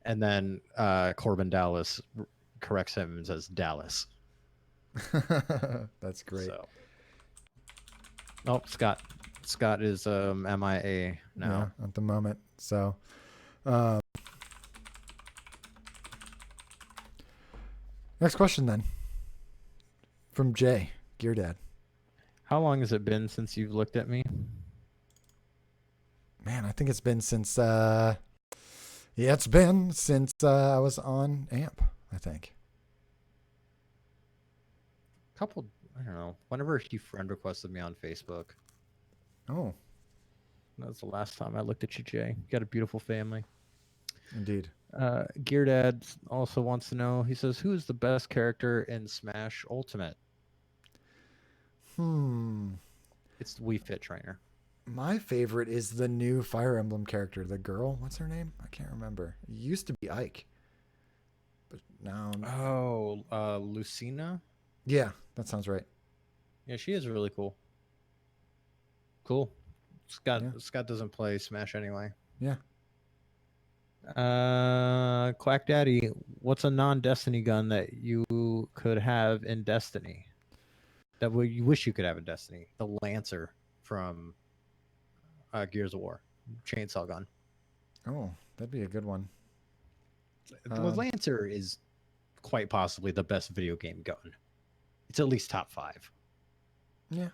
And then Corbin Dallas corrects him and says, "Dallas." That's great. So, oh, Scott is MIA now. Yeah, at the moment. So, next question then, from Jay, Gear Dad. How long has it been since you've looked at me? Man, I think it's been since I was on AMP, I think. Couple, I don't know. Whenever you friend requested me on Facebook. Oh. That was the last time I looked at you, Jay. You got a beautiful family. Indeed. Gear Dad also wants to know, he says, who is the best character in Smash Ultimate? It's Wii Fit Trainer. My favorite is the new Fire Emblem character, the girl. What's her name? I can't remember. It used to be Ike. But now... Oh, Lucina? Yeah, that sounds right. Yeah, she is really cool. Cool. Scott doesn't play Smash anyway. Yeah. Quack Daddy, what's a non-Destiny gun that you could have in Destiny? That you wish you could have in Destiny? The Lancer from Gears of War. Chainsaw gun. Oh, that'd be a good one. The Lancer is quite possibly the best video game gun. It's at least top 5. Yeah.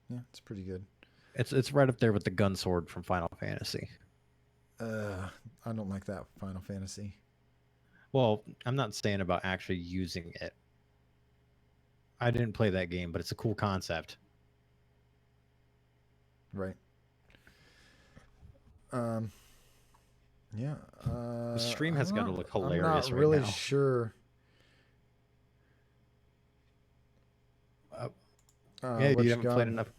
Yeah, it's pretty good. It's right up there with the gun sword from Final Fantasy. I don't like that Final Fantasy. Well, I'm not saying about actually using it. I didn't play that game, but it's a cool concept. Right. Yeah. The stream has got to look hilarious right now. I'm not really sure. Yeah, you haven't played enough.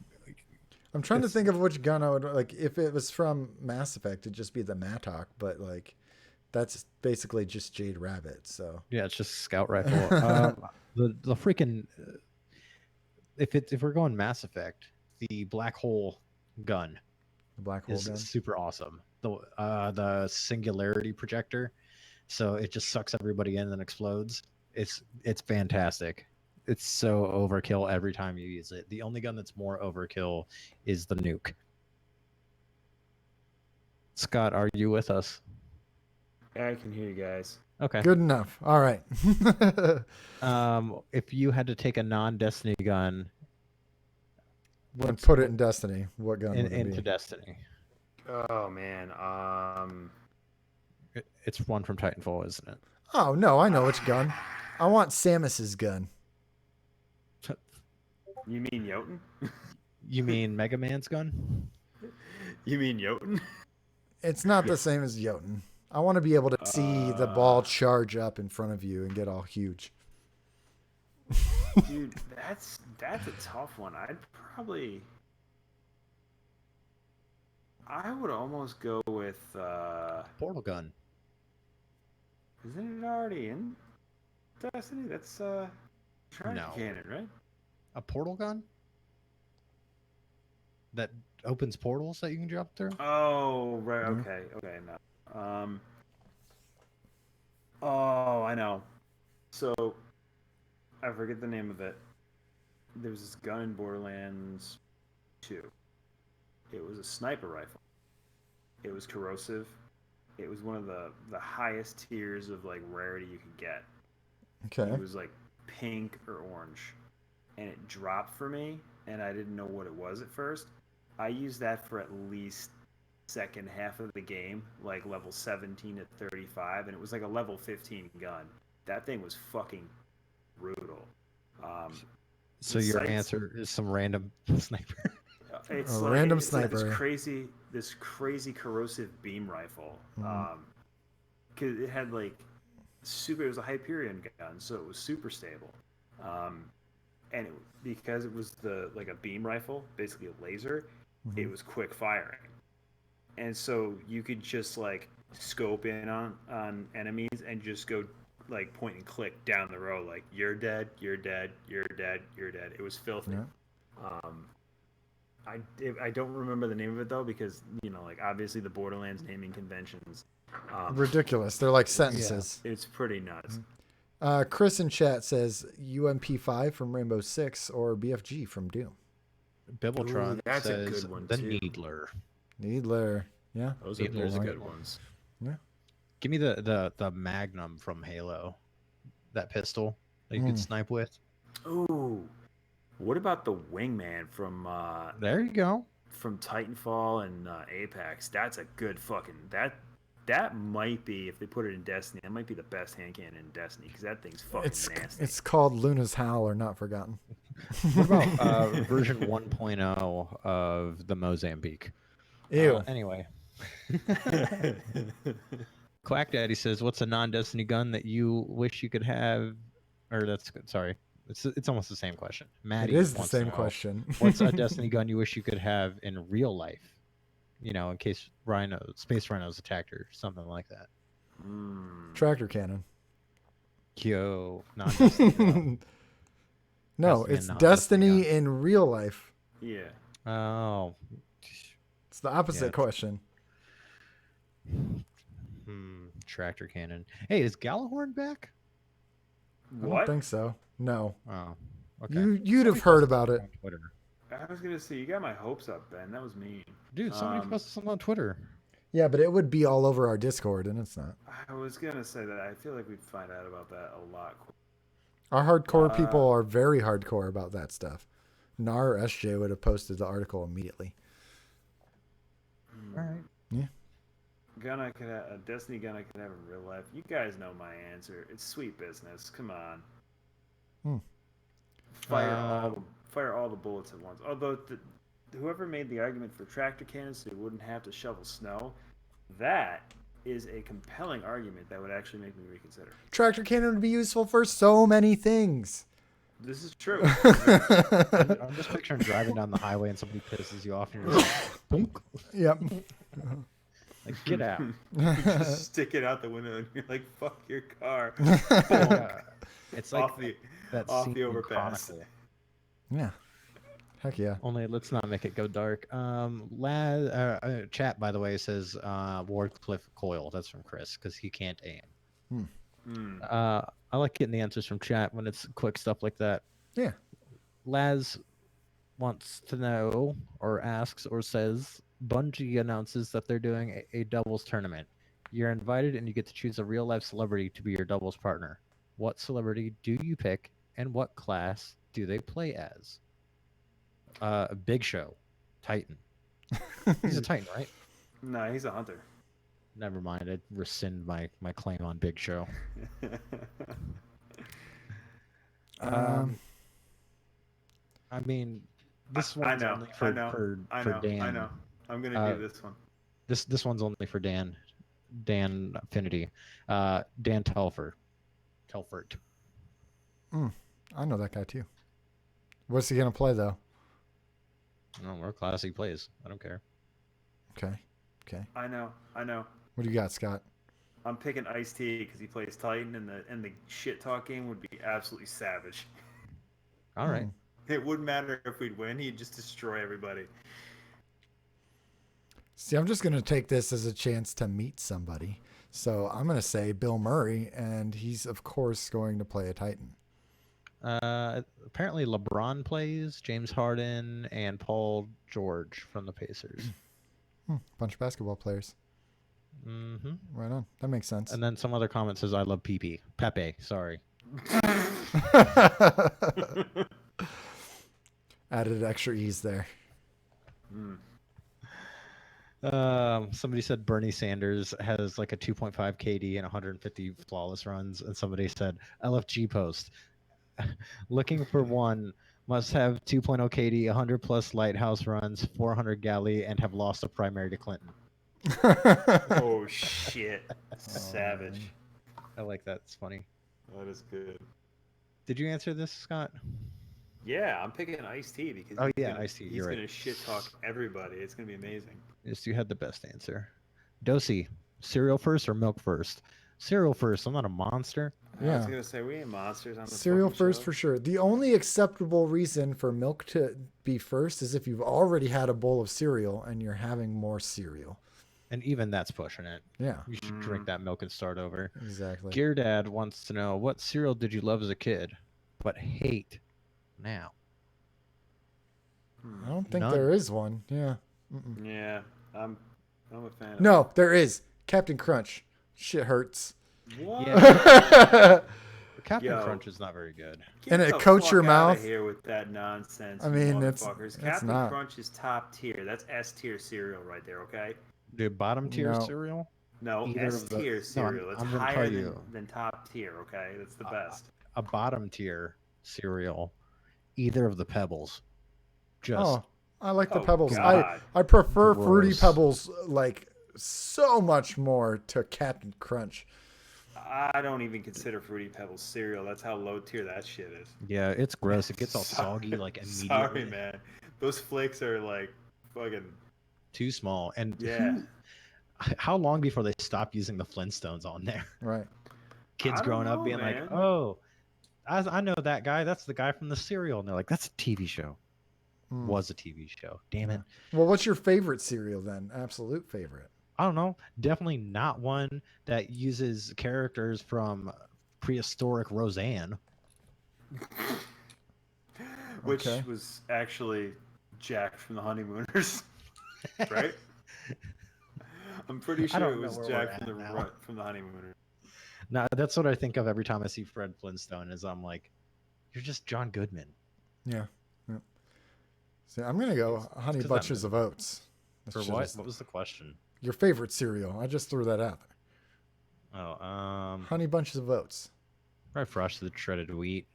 I'm trying to think of which gun I would like. If it was from Mass Effect, it'd just be the Mattock, but like, that's basically just Jade Rabbit. So yeah, it's just scout rifle. The freaking if we're going Mass Effect, the black hole gun. The black hole gun, super awesome. The singularity projector, so it just sucks everybody in and explodes. It's fantastic. It's so overkill every time you use it. The only gun that's more overkill is the nuke. Scott, are you with us? Yeah, I can hear you guys. Okay. Good enough. All right. If you had to take a non-Destiny gun And put it in Destiny. What gun would it into be? Destiny. Oh man. It's one from Titanfall, isn't it? Oh no, I know which gun. I want Samus's gun. You mean Jotun? You mean Mega Man's gun? You mean Jotun? It's not the same as Jotun. I want to be able to see the ball charge up in front of you and get all huge. Dude, that's a tough one. I would almost go with Portal gun. Isn't it already in Destiny? That's Tractor Cannon, right? A portal gun? That opens portals that you can jump through? Oh, right. Okay. No. Oh, I know. So, I forget the name of it. There was this gun in Borderlands 2. It was a sniper rifle. It was corrosive. It was one of the highest tiers of like rarity you could get. Okay. It was like pink or orange, and it dropped for me, and I didn't know what it was at first. I used that for at least second half of the game, like level 17 to 35, and it was like a level 15 gun. That thing was fucking brutal. So your answer is some random sniper. It's A like random it's sniper. Like this crazy corrosive beam rifle. Because it had like it was a Hyperion gun, so it was super stable. And because it was like a beam rifle, basically a laser, it was quick firing. And so you could just like scope in on enemies and just go like point and click down the row, like you're dead, you're dead, you're dead, you're dead. It was filthy. Yeah. I don't remember the name of it though, because like obviously the Borderlands naming conventions. Ridiculous. They're like sentences. Yeah, it's pretty nuts. Chris in chat says UMP5 from Rainbow Six or BFG from Doom. Bibletron that's says a good one the too. Needler. Yeah. Those are good ones. Yeah. Give me the Magnum from Halo. That pistol that you could snipe with. Ooh. What about the Wingman from There you go. From Titanfall and Apex? That's a good fucking that might be, if they put it in Destiny, that might be the best hand cannon in Destiny, because that thing's fucking nasty. It's called Luna's Howl or Not Forgotten. What about version 1.0 of the Mozambique? Ew. Anyway. Quack Daddy says, what's a non-Destiny gun that you wish you could have? Or sorry. It's almost the same question. Maddie it is the wants to same know, question. What's a Destiny gun you wish you could have in real life? In case space rhinos attacked or something like that. Tractor cannon. Yo, non-Destiny. No, it's Destiny in real life. Yeah. Oh. It's the opposite question. Tractor cannon. Hey, is Gallahorn back? What? I don't think so. No. Oh. Okay. You'd have heard about it. On Twitter. I was gonna say, you got my hopes up, Ben. That was mean. Dude, somebody posted something on Twitter. Yeah, but it would be all over our Discord, and it's not. I was gonna say that I feel like we'd find out about that a lot quicker. Our hardcore people are very hardcore about that stuff. Nar or SJ would have posted the article immediately. All right. Yeah. A Destiny gun I could have in real life. You guys know my answer. It's sweet business. Come on. Fire all the bullets at once. Although whoever made the argument for tractor cannons so you wouldn't have to shovel snow, that is a compelling argument that would actually make me reconsider. Tractor cannon would be useful for so many things. This is true. I'm just picturing driving down the highway and somebody pisses you off and you're just like, boom. Yep. Like, get out. Just stick it out the window and you're like, fuck your car. It's like off the overpass. Chronicle. Yeah. Heck yeah. Only let's not make it go dark. Chat, by the way, says Wardcliffe Coil. That's from Chris because he can't aim. I like getting the answers from chat when it's quick stuff like that. Yeah. Laz wants to know or asks or says Bungie announces that they're doing a doubles tournament. You're invited and you get to choose a real life celebrity to be your doubles partner. What celebrity do you pick and what class do they play as? Big Show, Titan. He's a Titan, right? No, he's a hunter. Never mind. I rescind my claim on Big Show. I mean, this one's only for Dan. I know. I'm gonna do this one. This one's only for Dan Affinity. Dan Telfort. I know that guy too. What's he gonna play though? I don't know what class he plays. I don't care. Okay. I know. What do you got, Scott? I'm picking Ice-T because he plays Titan, and the shit talk game would be absolutely savage. All right. It wouldn't matter if we'd win; he'd just destroy everybody. See, I'm just gonna take this as a chance to meet somebody. So I'm gonna say Bill Murray, and he's of course going to play a Titan. Apparently LeBron plays, James Harden, and Paul George from the Pacers. Bunch of basketball players. Mm-hmm. Right on. That makes sense. And then some other comment says, "I love Pepe." Sorry. Added extra ease there. Somebody said Bernie Sanders has like a 2.5 KD and 150 flawless runs, and somebody said LFG post. Looking for one, must have 2.0 KD, 100 plus lighthouse runs, 400 galley, and have lost a primary to Clinton. Oh shit! Savage. I like that. It's funny. That is good. Did you answer this, Scott? Yeah, I'm picking Ice-T because Ice-T. He's gonna shit talk everybody. It's gonna be amazing. Yes, you had the best answer. Dosey, cereal first or milk first? Cereal first. I'm not a monster. Yeah. I was gonna say we ain't monsters on the Cereal first show. for sure. The only acceptable reason for milk to be first is if you've already had a bowl of cereal and you're having more cereal. And even that's pushing it. Yeah. You should drink that milk and start over. Exactly. Gear Dad wants to know, what cereal did you love as a kid, but hate now? I don't think None. there is one. Yeah. Yeah, I'm a fan. No, there is. Captain Crunch. Shit hurts. What? Yeah. Captain Crunch is not very good. And it coats your mouth. Out of here with that nonsense. I mean, motherfuckers. Captain Crunch is top tier. That's S tier cereal right there. Okay. The bottom tier cereal? No, S tier cereal. It's higher than top tier. Okay, that's the best. A bottom tier cereal. Either of the Pebbles. Just. I like the Pebbles. God. I prefer Gross. Fruity Pebbles like so much more to Captain Crunch. I don't even consider Fruity Pebbles cereal. That's how low tier that shit is. Yeah, it's gross. It gets all soggy like immediately. Sorry, man. Those flakes are like fucking too small. And yeah. How long before they stop using the Flintstones on there? Right. Kids growing up being like, "Oh, I know that guy. That's the guy from the cereal." And they're like, "That's a TV show." Was a TV show. Damn it. Well, what's your favorite cereal then? Absolute favorite. I don't know. Definitely not one that uses characters from prehistoric Roseanne. Which was actually Jack from the Honeymooners, right? I'm pretty sure it was Jack from the Honeymooners. No, that's what I think of every time I see Fred Flintstone. Is I'm like, you're just John Goodman. Yeah. See, I'm gonna go Honey Bunches of Oats. For what? What was the question? Your favorite cereal? I just threw that out there. Oh, Honey Bunches of Oats. Probably frosted shredded wheat.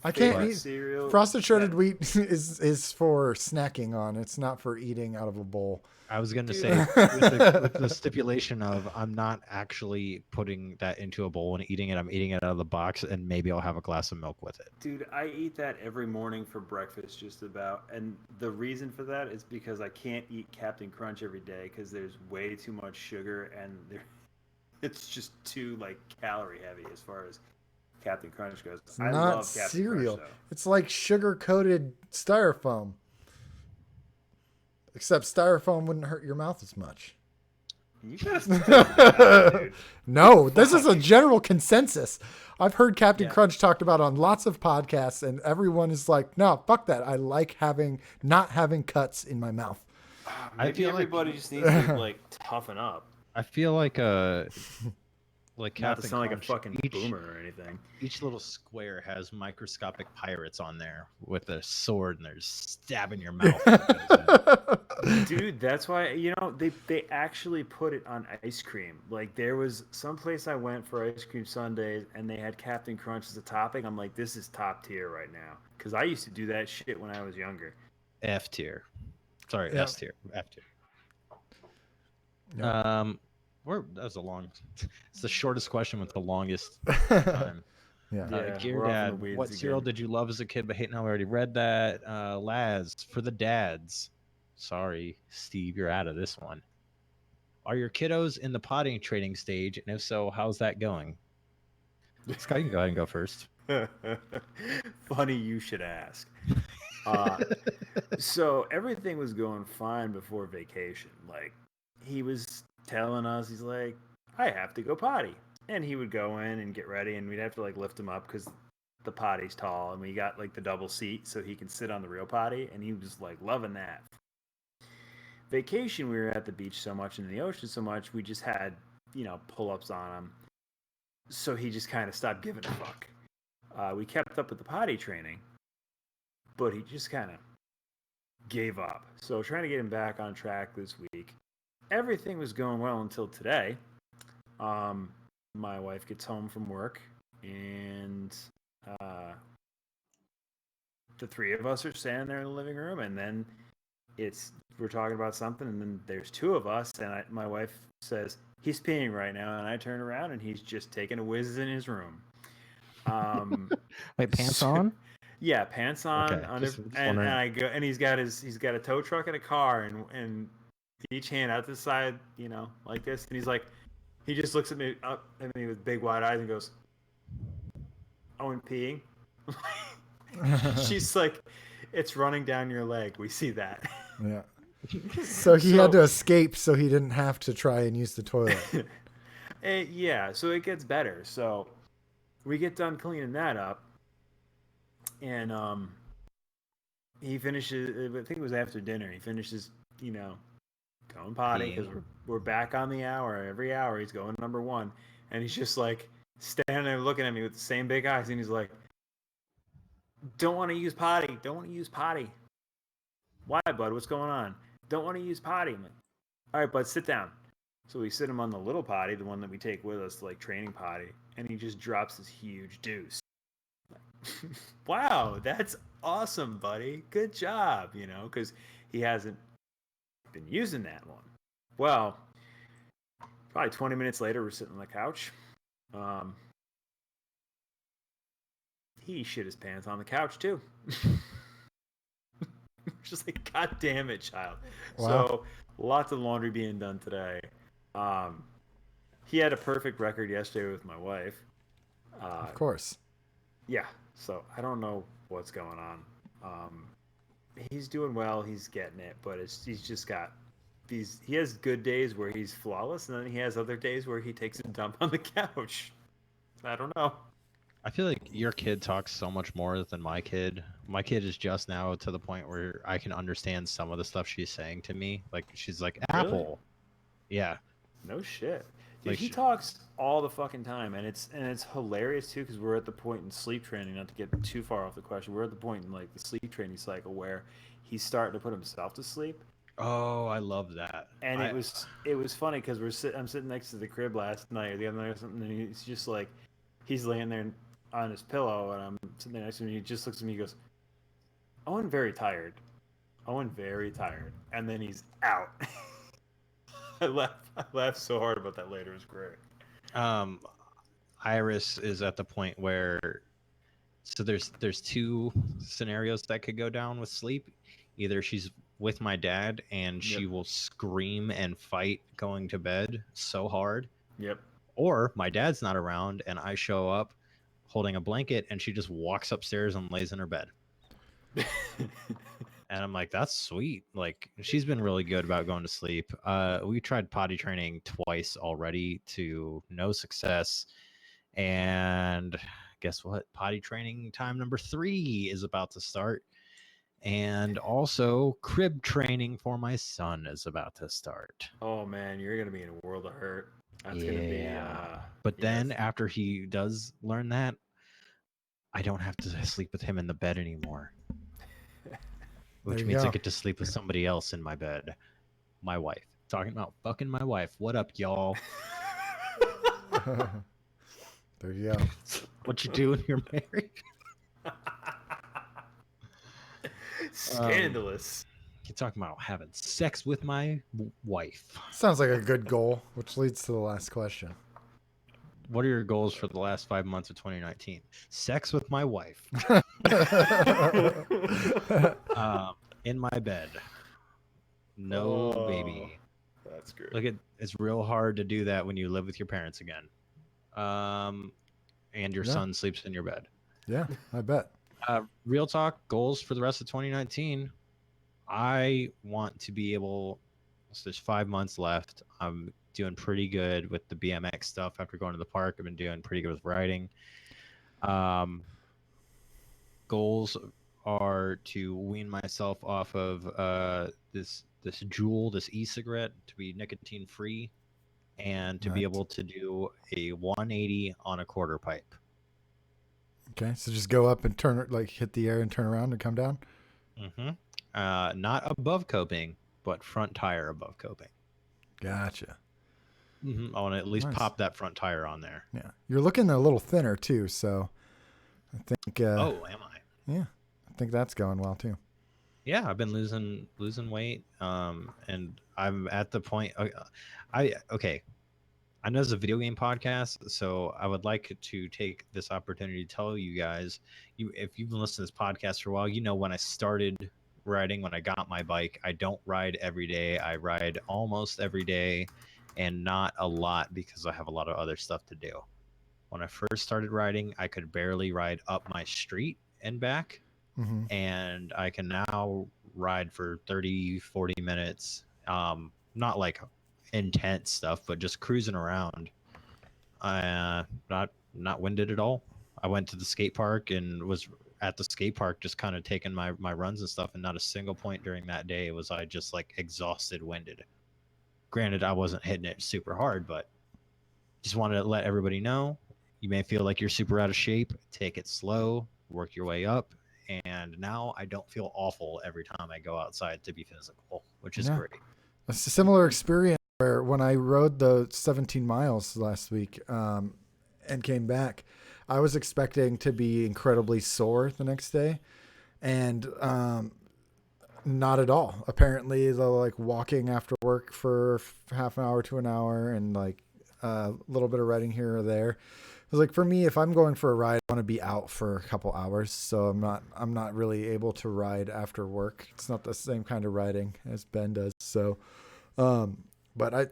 I can't eat cereal. Frosted shredded wheat is for snacking on. It's not for eating out of a bowl. I was going to say with the stipulation of I'm not actually putting that into a bowl and eating it. I'm eating it out of the box, and maybe I'll have a glass of milk with it. Dude, I eat that every morning for breakfast just about. And the reason for that is because I can't eat Captain Crunch every day because there's way too much sugar and it's just too like calorie heavy as far as Captain Crunch goes. It's not cereal. It's like sugar-coated styrofoam. Except styrofoam wouldn't hurt your mouth as much. You gotta dude. No, this is a general consensus. I've heard Captain Crunch talked about on lots of podcasts, and everyone is like, no, fuck that. I like not having cuts in my mouth. Maybe everybody just needs to like toughen up. I feel like Like Not to Captain sound like a Crunch, fucking boomer or anything. each little square has microscopic pirates on there with a sword, and they're stabbing your mouth. Dude, that's why, you know, they actually put it on ice cream. Like, there was some place I went for ice cream sundaes, and they had Captain Crunch as a topping. I'm like, this is top tier right now, because I used to do that shit when I was younger. F tier. Sorry, Yeah. S tier. F tier. Yep. That was a long. It's the shortest question with the longest time. Yeah. Yeah, Dear we're off in the Dad, weeds what cereal again. did you love as a kid but hate now? We already read that. Laz, for the dads. Sorry, Steve, you're out of this one. Are your kiddos in the potting training stage? And if so, how's that going? Scott, you can go ahead and go first. Funny you should ask. So everything was going fine before vacation. Like, he was telling us, he's like, I have to go potty. And he would go in and get ready, and we'd have to like lift him up because the potty's tall, and we got like the double seat so he can sit on the real potty, and he was like loving that. Vacation, we were at the beach so much and in the ocean so much, we just had, you know, pull-ups on him. So he just kind of stopped giving a fuck. We kept up with the potty training, but he just kind of gave up. So trying to get him back on track this week. Everything was going well until today. My wife gets home from work, and the three of us are standing there in the living room, and then we're talking about something, and then there's two of us, and my wife says, he's peeing right now, and I turn around, and he's just taking a whiz in his room. Wait, pants on? Yeah, pants on. Okay, And I go, and he's got a tow truck and a car, and each hand out the side, you know, like this, and he's like, he just looks at me up at me with big wide eyes and goes, "Owen peeing." She's like, "It's running down your leg. We see that." Yeah. So he had to escape so he didn't have to try and use the toilet. Yeah, so it gets better. So we get done cleaning that up, and he finishes. I think it was after dinner. He finishes, you know, going potty because we're back on the hour. Every hour he's going number one, and he's just like standing there looking at me with the same big eyes, and he's like, "Don't want to use potty. Don't want to use potty." Why, bud? What's going on? Don't want to use potty. I'm like, all right, bud, sit down. So we sit him on the little potty, the one that we take with us, like training potty, and he just drops this huge deuce. Wow, that's awesome, buddy. Good job, you know, because he hasn't been using that one. Well, probably 20 minutes later, we're sitting on the couch. He shit his pants on the couch, too. Just like, God damn it, child. Wow. So lots of laundry being done today. He had a perfect record yesterday with my wife. Of course. Yeah. So I don't know what's going on. He's doing well. He's getting it, but he's just got these. He has good days where he's flawless, and then he has other days where he takes a dump on the couch. I don't know. I feel like your kid talks so much more than my kid. My kid is just now to the point where I can understand some of the stuff she's saying to me. Like, she's like, apple. Really? Yeah. No shit. Dude, like, he talks all the fucking time, and it's hilarious too, because we're at the point in sleep training, not to get too far off the question, we're at the point in like the sleep training cycle where he's starting to put himself to sleep. Oh, I love that. And it was funny because I'm sitting next to the crib last night or the other night or something, and he's just like, he's laying there on his pillow, and I'm sitting there next to him, and he just looks at me, he goes, Owen very tired. And then he's out. I laughed so hard about that later. It was great. Iris is at the point where, so there's two scenarios that could go down with sleep. Either she's with my dad and she will scream and fight going to bed so hard. Yep. Or my dad's not around and I show up holding a blanket and she just walks upstairs and lays in her bed. And I'm like, that's sweet. Like, she's been really good about going to sleep. We tried potty training twice already to no success. And guess what? Potty training time number 3 is about to start. And also crib training for my son is about to start. Oh man, you're going to be in a world of hurt. That's gonna be. But yes. then after he does learn that, I don't have to sleep with him in the bed anymore, which you means I go. get to sleep with somebody else in my bed. My wife. Talking about fucking my wife. What up, y'all? There you go. What you do when you're married? Scandalous. You're talking about having sex with my wife. Sounds like a good goal, which leads to the last question. What are your goals for the last 5 months of 2019? Sex with my wife. In my bed. No baby. That's great. Look, it's real hard to do that when you live with your parents again. And your son sleeps in your bed. Yeah, I bet. Real talk, goals for the rest of 2019. I want to be able, so there's 5 months left. I'm doing pretty good with the BMX stuff after going to the park. I've been doing pretty good with riding. Goals are to wean myself off of this Juul, this e-cigarette, to be nicotine free, and to be able to do a 180 on a quarter pipe. Okay, so just go up and turn, like hit the air and turn around and come down. Not above coping, but front tire above coping. Gotcha. I want to at least pop that front tire on there. Yeah, you're looking a little thinner too, so I think. Oh, am I? Yeah, I think that's going well too. Yeah, I've been losing weight, and I'm at the point. Okay. I know it's a video game podcast, so I would like to take this opportunity to tell you guys, if you've been listening to this podcast for a while, you know when I started riding, when I got my bike, I don't ride every day. I ride almost every day, and not a lot because I have a lot of other stuff to do. When I first started riding, I could barely ride up my street and back, and I can now ride for 30, 40 minutes. Not like intense stuff, but just cruising around. Not winded at all. I went to the skate park and was at the skate park just kind of taking my runs and stuff, and not a single point during that day was I just like exhausted, winded. Granted, I wasn't hitting it super hard, but just wanted to let everybody know, you may feel like you're super out of shape. Take it slow, work your way up, and now I don't feel awful every time I go outside to be physical, which is great. It's a similar experience where when I rode the 17 miles last week and came back, I was expecting to be incredibly sore the next day, and not at all. Apparently, the like walking after work for half an hour to an hour and like a little bit of riding here or there. It was like, for me, if I'm going for a ride, I want to be out for a couple hours. So I'm not really able to ride after work. It's not the same kind of riding as Ben does. So, but I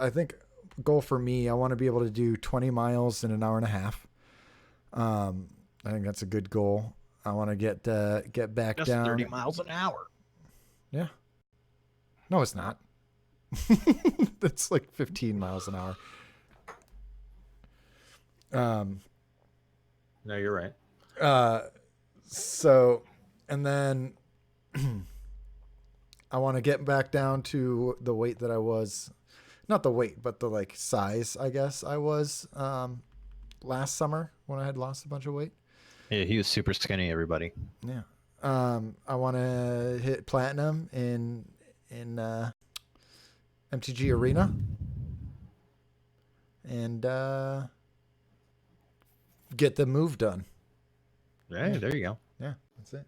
think goal for me, I want to be able to do 20 miles in an hour and a half. I think that's a good goal. I want to get back Just down. 30 miles an hour. Yeah. No, it's not. That's like 15 miles an hour. No, you're right. So, and then I want to get back down to the weight that I was, not the weight, but the like size, I guess I was, last summer when I had lost a bunch of weight. Yeah, he was super skinny, everybody. Yeah. I want to hit platinum in MTG Arena, and get the move done. Right, there you go. Yeah, that's it.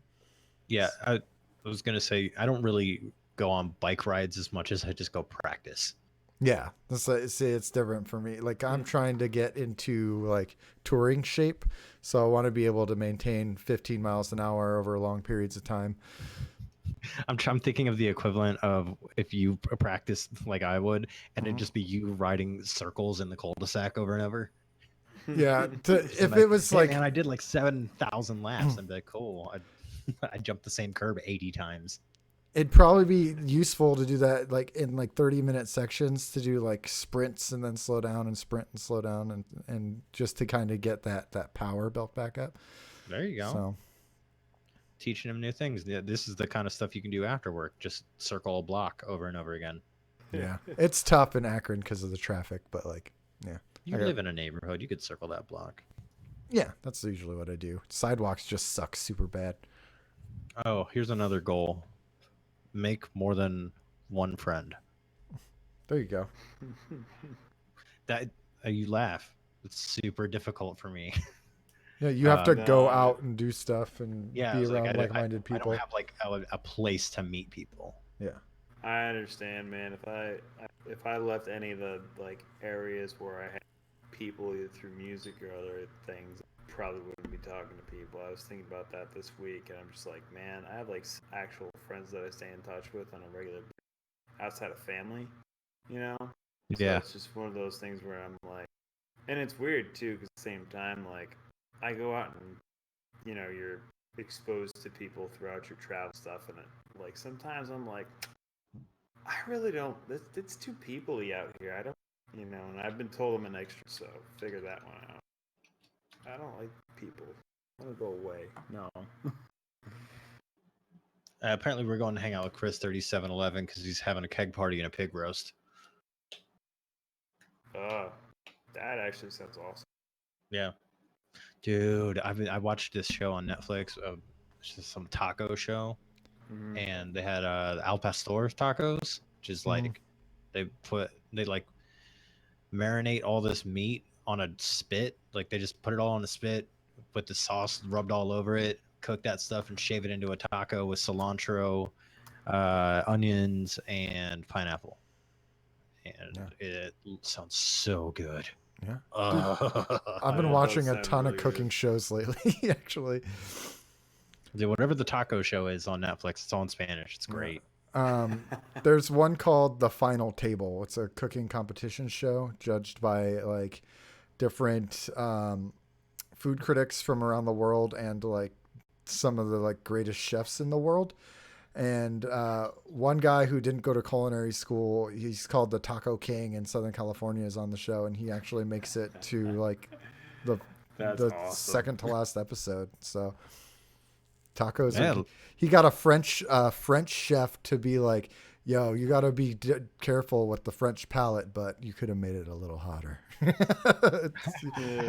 Yeah, I was gonna say I don't really go on bike rides as much as I just go practice. Yeah, it's different for me. Like I'm trying to get into like touring shape, so I want to be able to maintain 15 miles an hour over long periods of time. I'm thinking of the equivalent of if you practice like I would, and it'd just be you riding circles in the cul-de-sac over and over. Yeah, if like, it was hey, like, man, I did like 7,000 laps. I'd be like, cool. I jumped the same curb 80 times. It'd probably be useful to do that like in like 30-minute sections, to do like sprints and then slow down and sprint and slow down and just to kind of get that power built back up. There you go. So teaching him new things. This is the kind of stuff you can do after work. Just circle a block over and over again. Yeah, it's tough in Akron because of the traffic, but like Yeah. You live in a neighborhood. You could circle that block. Yeah, that's usually what I do. Sidewalks just suck super bad. Oh, here's another goal. Make more than one friend. There you go. That you laugh. It's super difficult for me. Yeah, you have to go No, out and do stuff and Yeah, be it's like around like-minded I people. don't have like a place to meet people. Yeah. I understand, man. If I left any of the like areas where I had people either through music or other things, I probably wouldn't be talking to people. I was thinking about that this week, and I'm just like, man, I have like actual friends that I stay in touch with on a regular outside of family, you know. So Yeah. it's just one of those things where I'm like, and it's weird too, because at the same time, like, I go out and you're exposed to people throughout your travel stuff, and like sometimes I'm like, I really don't. It's too people-y out here. I don't, and I've been told I'm an extra, so figure that one out. I don't like people. I want to go away. No. Apparently, we're going to hang out with Chris 3711 because he's having a keg party and a pig roast. That actually sounds awesome. Yeah, dude, I watched this show on Netflix. It's just some taco show, and they had Al Pastor tacos, which is like they like marinate all this meat on a spit. Like they just put it all on a spit with the sauce rubbed all over it, cook that stuff, and shave it into a taco with cilantro, onions, and pineapple. And it sounds so good. Yeah. Dude, I've been watching a ton of cooking shows lately, actually. Dude, whatever the taco show is on Netflix, it's all in Spanish. It's great. There's one called The Final Table. It's a cooking competition show judged by like different food critics from around the world and like some of the like greatest chefs in the world. And one guy who didn't go to culinary school, he's called the Taco King in Southern California, is on the show, and he actually makes it to like the awesome. second to last episode. So tacos, Yeah. he got a French chef to be like, yo, you got to be careful with the French palate, but you could have made it a little hotter.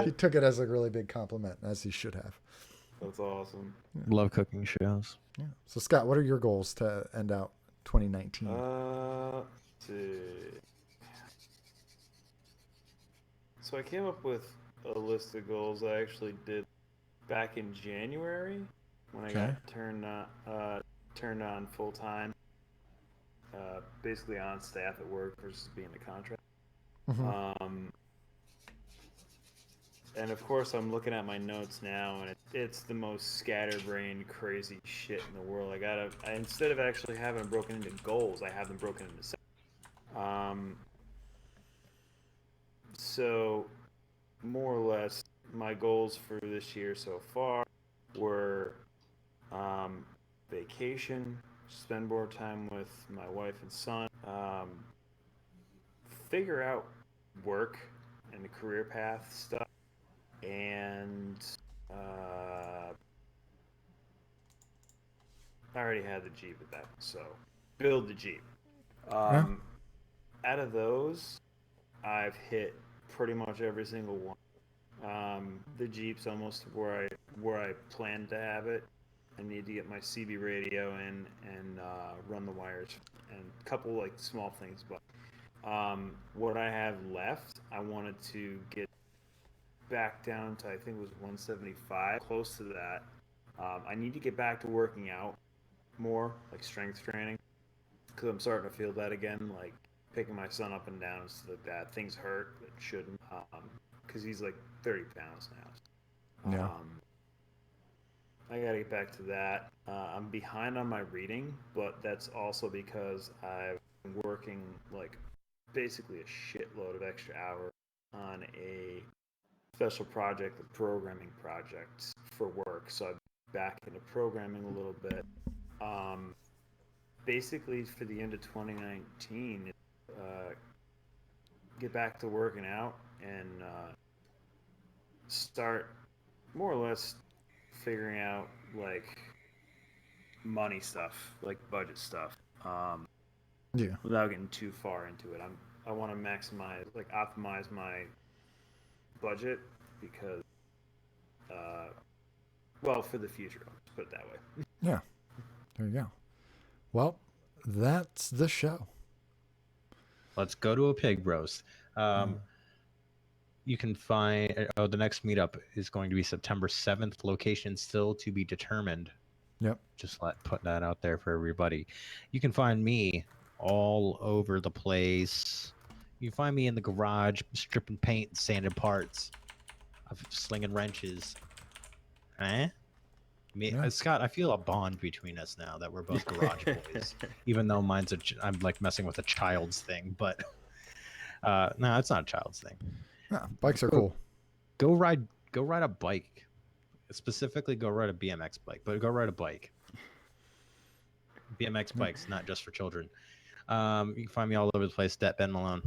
He took it as a really big compliment, as he should have. That's awesome. Yeah. Love cooking shows. Yeah. So Scott, what are your goals to end out 2019? Let's see. So I came up with a list of goals I actually did back in January when I got turned on full time, basically on staff at work versus being a contract. And of course, I'm looking at my notes now, and it's the most scatterbrained, crazy shit in the world. I instead of actually having them broken into goals, I have them broken into sections. So, more or less, my goals for this year so far were vacation, spend more time with my wife and son, figure out work and the career path stuff, and I already had the Jeep at that, so build the Jeep. Out of those, I've hit pretty much every single one. The Jeep's almost where I planned to have it. I need to get my CB radio in and run the wires and a couple like small things, but what I have left, I wanted to get back down to, I think it was 175, close to that. I need to get back to working out more, like strength training, because I'm starting to feel that again, like picking my son up and down and stuff like that. Things hurt, but shouldn't, because he's like 30 pounds now. Yeah. I gotta get back to that. I'm behind on my reading, but that's also because I've been working like basically a shitload of extra hours on a special project, a programming project for work. So I'm back into programming a little bit. Basically, for the end of 2019, get back to working out and start more or less figuring out like money stuff, like budget stuff. Without getting too far into it, I want to maximize, like optimize my budget because, well, for the future, let's put it that way. Yeah. There you go. Well, that's the show. Let's go to a pig roast. You can find the next meetup is going to be September 7th. Location still to be determined. Yep. Just put that out there for everybody. You can find me all over the place. You can find me in the garage, stripping paint and sanding parts. I'm slinging wrenches. Scott, I feel a bond between us now that we're both garage boys. Even though I'm like messing with a child's thing, but no, it's not a child's thing. Yeah, bikes are cool. Go ride a bike. Specifically, go ride a BMX bike, but go ride a bike. BMX bikes, not just for children. You can find me all over the place, Ben Malone.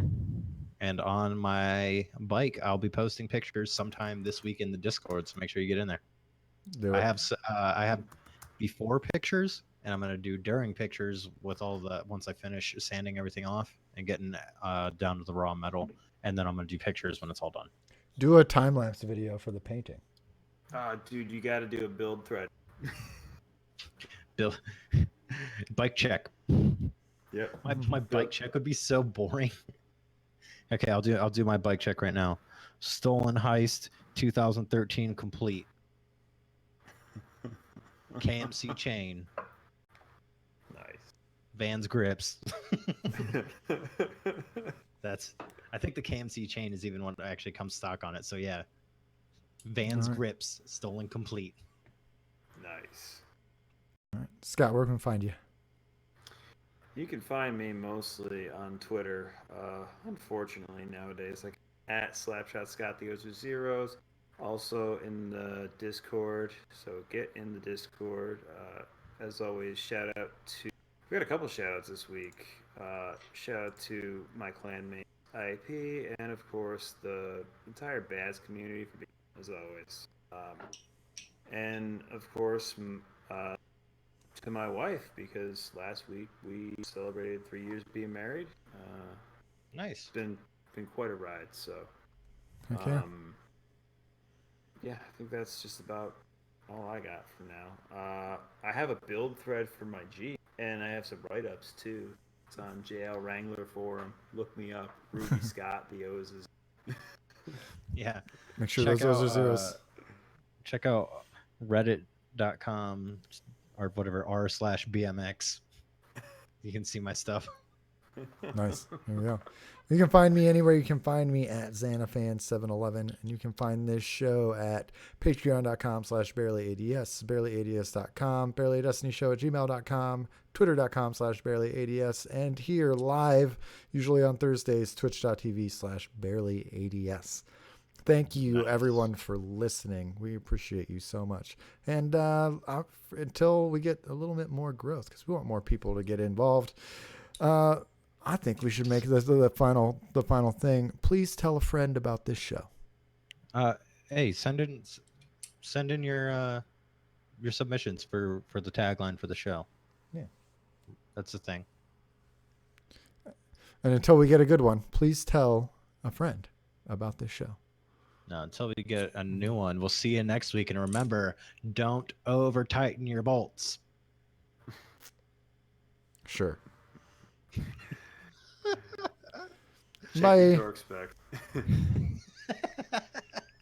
And on my bike, I'll be posting pictures sometime this week in the Discord, so make sure you get in there. I have before pictures, and I'm gonna do during pictures with once I finish sanding everything off and getting down to the raw metal, and then I'm gonna do pictures when it's all done. Do a time lapse video for the painting. Dude, you got to do a build thread. Bike check. Yep. My bike check would be so boring. Okay, I'll do my bike check right now. Stolen heist 2013 complete. KMC chain. Nice. Vans grips. I think the KMC chain is even what actually comes stock on it. So yeah. Vans grips stolen complete. Nice. All right. Scott, where can we find you? You can find me mostly on Twitter. Unfortunately nowadays, like at SlapshotScott, the O's are zeros. Also in the Discord, so get in the Discord. As always, shout out to, we got a couple shout outs this week. Shout out to my clanmate IAP, and of course the entire BADS community for being, as always. And of course to my wife, because last week we celebrated 3 years being married. Nice. It's been quite a ride, so Okay. yeah, I think that's just about all I got for now. I have a build thread for my Jeep, and I have some write-ups too. It's on JL Wrangler Forum. Look me up. Ruby Scott, the O's is. Yeah. Make sure those O's are zeros. Check out reddit.com or whatever r/BMX. You can see my stuff. Nice. There we go. You can find me anywhere. You can find me at Xanafan711, and you can find this show at patreon.com/BarelyADS, BarelyADS.com, BarelyADSNewShow@gmail.com, Twitter.com/BarelyADS, and here live, usually on Thursdays, Twitch.tv/BarelyADS. Thank you, everyone, for listening. We appreciate you so much. And until we get a little bit more growth, because we want more people to get involved, I think we should make this the final thing. Please tell a friend about this show. Hey, send in your submissions for the tagline for the show. Yeah, that's the thing. And until we get a good one, please tell a friend about this show. No, until we get a new one. We'll see you next week, and remember, don't over tighten your bolts. Sure. Bye.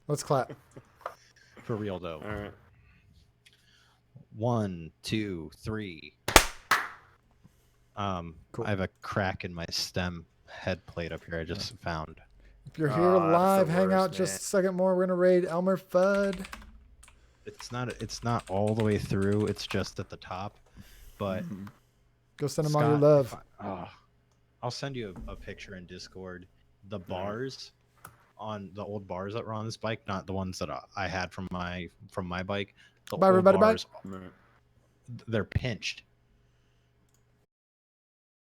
Let's clap. For real, though. All right. 1, 2, 3. Cool. I have a crack in my stem head plate up here. I just found. If you're here live, hang out just a second more. We're gonna raid Elmer Fudd. It's not all the way through. It's just at the top. But go send him all your love. I'll send you a picture in Discord. The bars on the old bars that were on this bike, not the ones that I had from my bike. Bye, everybody. Bars, they're pinched.